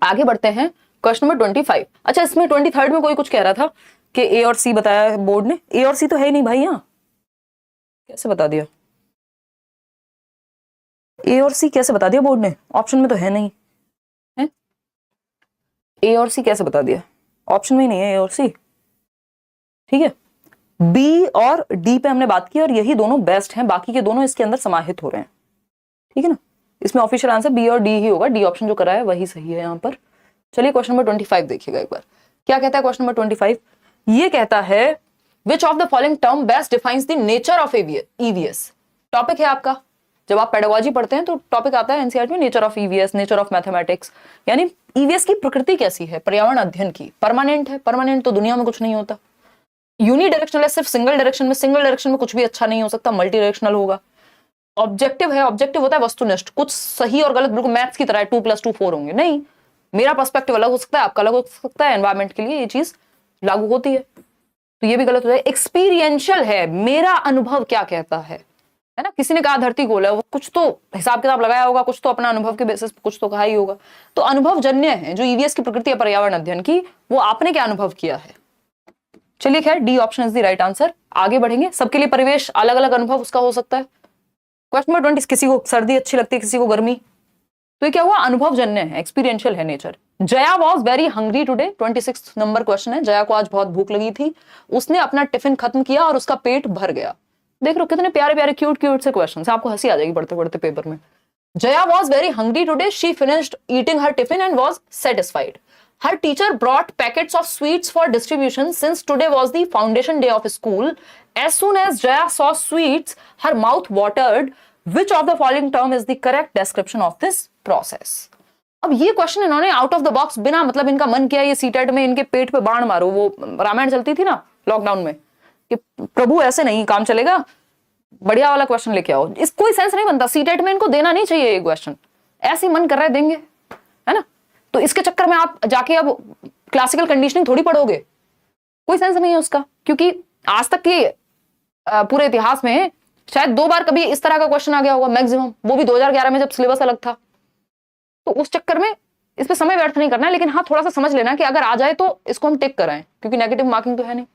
आगे बढ़ते हैं क्वेश्चन नंबर 25। अच्छा, इसमें 23 में कोई कुछ कह रहा था कि ए और सी बताया है बोर्ड ने। ए और सी तो है ही नहीं भाई, यहाँ कैसे बता दिया? ए और सी कैसे बता दिया बोर्ड ने? ऑप्शन में तो है नहीं है। ए और सी कैसे बता दिया? ऑप्शन में ही नहीं है ए और सी, ठीक है। बी और डी पे हमने बात की और यही दोनों बेस्ट हैं, बाकी के दोनों इसके अंदर समाहित हो रहे हैं, ठीक है ना। इसमें ऑफिशियल आंसर बी और डी ही होगा, डी ऑप्शन जो करा है वही सही है यहाँ पर। चलिए क्वेश्चन नंबर 25 देखिएगा एक बार, क्या कहता है क्वेश्चन नंबर 25। ये कहता है which of the following term best defines the nature of EVS. Topic है आपका, जब आप पेडागोजी पढ़ते हैं तो टॉपिक आता है एनसीईआरटी में, nature of EVS, nature of mathematics, यानी ईवीएस की प्रकृति कैसी है, पर्यावरण अध्ययन की। परमानेंट है, परमानेंट तो दुनिया में कुछ नहीं होता। यूनि डायरेक्शनल है, सिर्फ सिंगल डायरेक्शन में, सिंगल डायरेक्शन में कुछ भी अच्छा नहीं हो सकता, मल्टी डायरेक्शनल होगा। ऑब्जेक्टिव है, ऑब्जेक्टिव होता है वस्तुनिष्ठ, कुछ सही और गलत बिल्कुल मैथ्स की तरह है, 2 + 2 4 होंगे, नहीं, मेरा पर्सपेक्टिव अलग हो सकता है, आपका अलग हो सकता है, एनवायरमेंट के लिए ये चीज लागू होती है, तो ये भी गलत हो जाए। एक्सपीरियंशियल है, मेरा अनुभव क्या कहता है ना। किसी ने कहा धरती गोल है, वो कुछ तो हिसाब किताब लगाया होगा, कुछ तो अपना अनुभव के बेसिस कुछ तो कहा ही होगा, तो अनुभवजन्य है। जो ईवीएस की प्रकृति है पर्यावरण अध्ययन की, वो आपने क्या अनुभव किया है। चलिए खैर, D option is the right answer. आगे बढ़ेंगे, सबके लिए परिवेश अलग अलग अनुभव उसका हो सकता है। क्वेश्चन नंबर 20, किसी को सर्दी अच्छी लगती है, किसी को गर्मी, तो ये क्या हुआ, अनुभवजन्य है, एक्सपीरियंशियल है nature. Jaya was very hungry today, 26 number question है। जया को आज बहुत भूख लगी थी, उसने अपना टिफिन खत्म किया और उसका पेट भर गया। देख लो कितने प्यारे प्यारे क्यूट क्यूट से क्वेश्चन, आपको हंसी आ जाएगी पढ़ते पढ़ते पेपर में। Jaya was very hungry today, she finished eating her tiffin and was satisfied. Her teacher brought packets of sweets for distribution since today was the foundation day of school. As soon as Jaya saw sweets, her mouth watered. Which of the following term is the correct description of this process? अब ये question इन्होंने out of the box, बिना मतलब इनका मन किया ये CTET में इनके पेट पे बाण मारो, वो रामायण चलती थी ना लॉकडाउन में कि प्रभु ऐसे नहीं काम चलेगा, बढ़िया वाला क्वेश्चन लेके आओ। इस कोई सेंस नहीं बनता, सीटेट में इनको देना नहीं चाहिए ये क्वेश्चन, ऐसे ही मन कर रहा है देंगे, है ना। तो इसके चक्कर में आप जाके अब क्लासिकल कंडीशनिंग थोड़ी पढ़ोगे, कोई सेंस नहीं है उसका, क्योंकि आज तक के पूरे इतिहास में शायद 2 बार कभी इस तरह का क्वेश्चन आ गया होगा मैक्सिमम, वो भी 2011 में जब सिलेबस अलग था। तो उस चक्कर में इस पे समय व्यर्थ नहीं करना है, लेकिन हाँ थोड़ा सा समझ लेना कि अगर आ जाए तो इसको हम टिक कराएं, क्योंकि नेगेटिव मार्किंग तो है नहीं।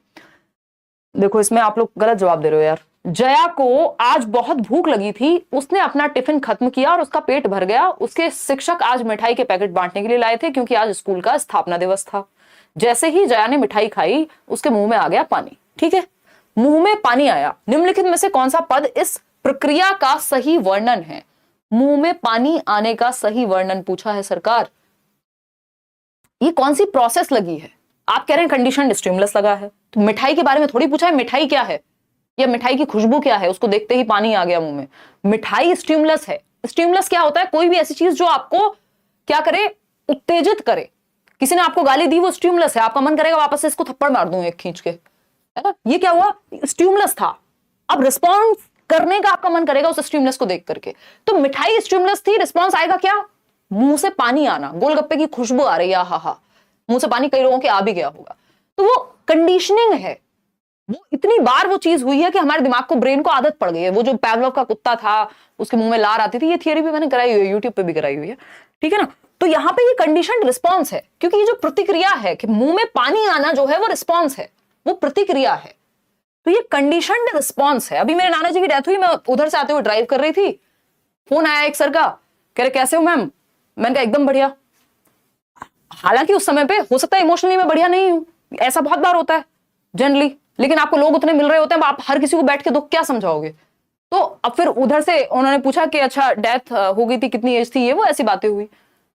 देखो इसमें आप लोग गलत जवाब दे रहे हो यार। जया को आज बहुत भूख लगी थी, उसने अपना टिफिन खत्म किया और उसका पेट भर गया। उसके शिक्षक आज मिठाई के पैकेट बांटने के लिए लाए थे, क्योंकि आज स्कूल का स्थापना दिवस था। जैसे ही जया ने मिठाई खाई, उसके मुंह में आ गया पानी। ठीक है, मुंह में पानी आया, निम्नलिखित में से कौन सा पद इस प्रक्रिया का सही वर्णन है? मुंह में पानी आने का सही वर्णन पूछा है सरकार। ये कौन सी प्रोसेस लगी है? आप कह रहे हैं कंडीशनड स्टिमुलस लगा है, तो मिठाई के बारे में थोड़ी पूछा है मिठाई क्या है या मिठाई की खुशबू क्या है, उसको देखते ही पानी आ गया मुंह में। मिठाई स्टिमुलस है। स्टिमुलस क्या होता है? कोई भी ऐसी चीज जो आपको क्या करे, उत्तेजित करे। किसी ने आपको गाली दी, वो स्टिमुलस है, आपका मन करेगा वापस से इसको थप्पड़ मार दूं एक खींच के, है ना। ये क्या हुआ? स्टिमुलस था। अब रिस्पॉन्स करने का आपका मन करेगा उस स्टिमुलस को देख करके। तो मिठाई स्टिमुलस थी, रिस्पॉन्स आएगा क्या? मुंह से पानी आना, गोलगप्पे की खुशबू आ रही है, हा हा, मुंह से पानी कई लोगों के आ भी गया होगा। तो वो कंडीशनिंग है, वो इतनी बार वो चीज हुई है कि हमारे दिमाग को, ब्रेन को आदत पड़ गई है। वो जो पैवलोव का कुत्ता था, उसके मुंह में लार आती थी, ये थियरी भी मैंने कराई हुई है, यूट्यूब पे भी कराई हुई है, ठीक है ना। तो यहाँ पे ये कंडीशनड रिस्पॉन्स है, क्योंकि ये जो प्रतिक्रिया है कि मुंह में पानी आना जो है वो रिस्पॉन्स है, वो प्रतिक्रिया है। तो ये कंडीशनड रिस्पॉन्स है। अभी मेरे नाना जी की डेथ हुई, मैं उधर से आते हुए ड्राइव कर रही थी, फोन आया एक सर का, कह रहे कैसे हो मैम? मैंने कहा एकदम बढ़िया। हालांकि उस समय पे हो सकता है इमोशनली मैं बढ़िया नहीं हूं, ऐसा बहुत बार होता है जनरली, लेकिन आपको लोग उतने मिल रहे होते हैं, आप हर किसी को बैठ के दुख क्या समझाओगे। तो अब फिर उधर से उन्होंने पूछा कि अच्छा डेथ हो गई थी, कितनी एज थी, ये वो ऐसी बातें हुई।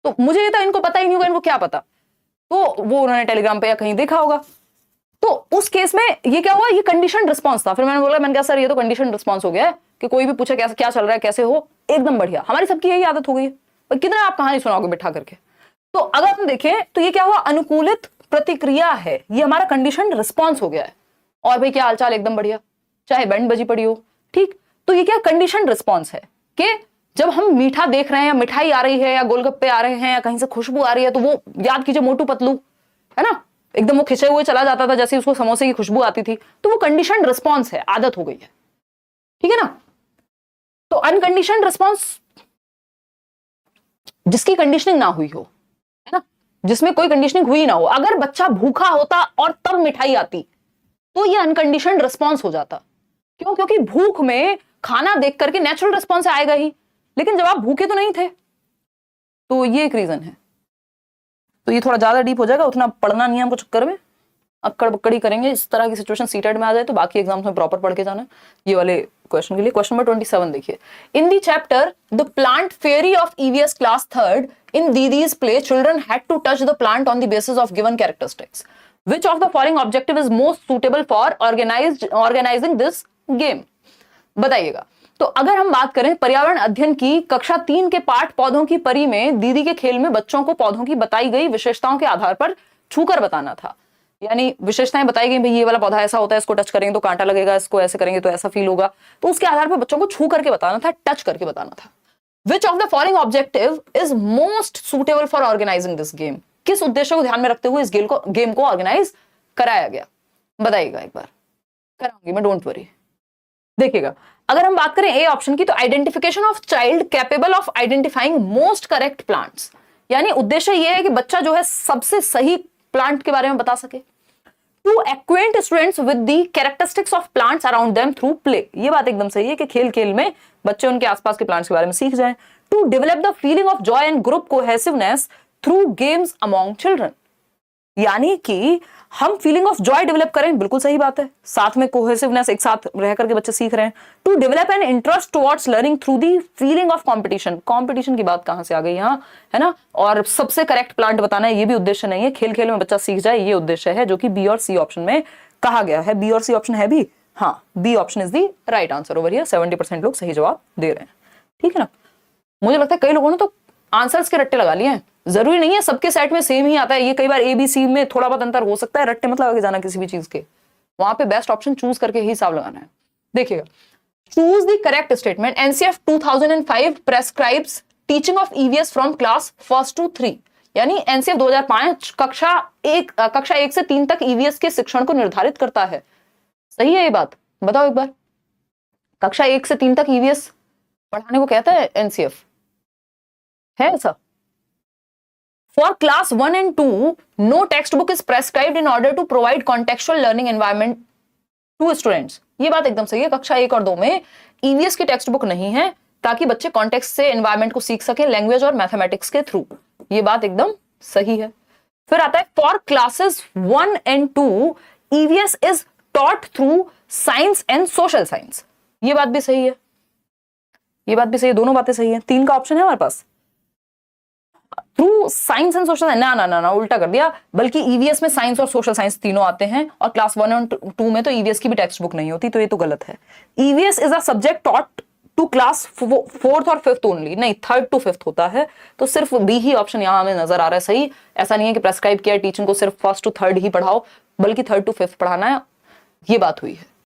तो मुझे ये था इनको पता ही नहीं होगा, इनको क्या पता। तो वो उन्होंने टेलीग्राम पे या कहीं देखा होगा। तो उस केस में ये क्या हुआ, ये कंडीशन रिस्पॉन्स था। फिर मैंने बोला, मैंने कहा सर ये तो कंडीशन रिस्पॉन्स हो गया है कि कोई भी पूछे कैसे, क्या चल रहा है, कैसे हो, एकदम बढ़िया। हमारी सबकी यही आदत हो गई है, पर कितना आप कहानी सुनाओगे बिठा करके। तो अगर हम देखें तो ये क्या हुआ, अनुकूलित प्रतिक्रिया है, ये हमारा कंडीशन रिस्पॉन्स हो गया है। और भाई क्या हालचाल, एकदम बढ़िया, चाहे बैंड बजी पड़ी हो, ठीक। तो ये क्या कंडीशन रिस्पॉन्स है कि जब हम मीठा देख रहे हैं, या मिठाई आ रही है, या गोलगप्पे आ रहे हैं, या कहीं से खुशबू आ रही है, तो वो याद कीजिए मोटू पतलू, है ना, एकदम वो खिंचे हुए चला जाता था जैसे उसको समोसे की खुशबू आती थी। तो वो कंडीशन रिस्पॉन्स है, आदत हो गई है, ठीक है ना। तो अनकंडीशन रिस्पॉन्स जिसकी कंडीशनिंग ना हुई हो, है ना, जिसमें कोई कंडीशनिंग हुई ना हो। अगर बच्चा भूखा होता और तब मिठाई आती तो ये अनकंडीशनड रिस्पॉन्स हो जाता। क्यों? क्योंकि भूख में खाना देख करके नेचुरल रिस्पॉन्स आएगा ही, लेकिन जब आप भूखे तो नहीं थे। तो ये एक रीजन है। तो ये थोड़ा ज्यादा डीप हो जाएगा, उतना पढ़ना नहीं है हमको चक्कर में, अक्कड़ बक्कड़ी करेंगे। इस तरह की सिचुएशन सीटेट में आ जाए तो बाकी एग्जाम्स में प्रॉपर पढ़ के जाना ये वाले क्वेश्चन के लिए। क्वेश्चन नंबर 27 देखिए, in the chapter the plant fairy of EVS class 3rd in Didi's play children had to touch the plant on the basis of given characteristics. Which of the following objective is most suitable for organizing this game? बताइएगा। तो अगर हम बात करें पर्यावरण अध्ययन की कक्षा 3 के पाठ पौधों की परी में, दीदी के खेल में बच्चों को पौधों की बताई गई विशेषताओं के आधार पर छूकर बताना था। यानी विशेषताएं बताई गई, भाई ये वाला पौधा ऐसा होता है, इसको टच करेंगे तो कांटा लगेगा, इसको ऐसे करेंगे तो ऐसा फील होगा। तो उसके आधार पर बच्चों को छू करके बताना था, टच करके बताना था। Which of the following objective is most suitable for organizing this game? किस उद्देश्य को ध्यान में रखते हुए इस गेम को ऑर्गेनाइज कराया गया, बताइएगा एक बार। कराऊंगी मैं, डोंट वरी। देखिएगा, अगर हम बात करें ए ऑप्शन की, तो identification of child capable of identifying most correct plants, यानी उद्देश्य यह है कि बच्चा जो है सबसे सही प्लांट के बारे में बता सके। To acquaint students with the characteristics of plants around them through play, ये बात एकदम सही है कि खेल खेल में बच्चे उनके आसपास के प्लांट्स के बारे में सीख जाएं। To develop the feeling of joy and group cohesiveness through games among children, यानी कि हम फीलिंग ऑफ जॉय डेवलप करें, बिल्कुल सही बात है, साथ में कोहेसिवनेस, एक साथ रह करके बच्चे सीख रहे हैं। To develop an interest towards learning through the feeling of competition, competition की बात कहां से आ गई यहाँ, है ना। और सबसे करेक्ट प्लांट बताना है, ये भी उद्देश्य नहीं है, खेल खेल में बच्चा सीख जाए, ये उद्देश्य है, जो कि बी और सी ऑप्शन में कहा गया है। बी और सी ऑप्शन है भी, हाँ, B option is the right answer over here. 70% लोग सही जवाब दे रहे हैं, ठीक है ना। मुझे लगता है कई लोगों ने तो आंसर्स के रट्टे लगा लिए हैं, जरूरी नहीं है सबके सेट में सेम ही आता है, ये कई बार ABC में थोड़ा बहुत अंतर हो सकता है, रट्टे मत लगा के जाना किसी भी चीज के, वहां पे बेस्ट ऑप्शन चूज करके ही हिसाब लगाना है। देखिएगा, choose the correct statement, NCF 2005 prescribes teaching of EVS from class 1 to 3, यानी NCF 2005 कक्षा 1 से 3 तक EVS के शिक्षण को निर्धारित करता है। सही है ये बात? बताओ एक बार, कक्षा 1 से 3 तक EVS पढ़ाने को कहता है NCF, है ऐसा? For class 1 and 2, no textbook is prescribed in order to provide contextual learning environment to students. ये बात एकदम सही है, कक्षा 1 और 2 में EVS की टेक्स्ट बुक नहीं है ताकि बच्चे कॉन्टेक्स्ट से एनवायरमेंट को सीख सकें लैंग्वेज और मैथमेटिक्स के थ्रू। ये बात एकदम सही है। फिर आता है for classes 1 and 2 EVS is taught through science and social science. ये बात भी सही है, ये बात भी सही है, दोनों बातें सही है। 3 का ऑप्शन है हमारे पास, थ्रू साइंस एंड सोशल। ना ना ना ना, उल्टा कर दिया, बल्कि EVS में साइंस और सोशल साइंस तीनों आते हैं और क्लास 1 और 2 में तो EVS की भी टेक्स्ट बुक नहीं होती, तो ये तो गलत है। EVS is a subject taught to class 4th और 5th ओनली, नहीं 3rd to 5th होता है, तो सिर्फ बी ही ऑप्शन यहां हमें नजर आ रहा है सही। ऐसा नहीं है कि प्रेस्क्राइब किया टीचिंग को सिर्फ 1st to 3rd ही पढ़ाओ, बल्कि 3rd to 5th पढ़ाना है, ये बात हुई है।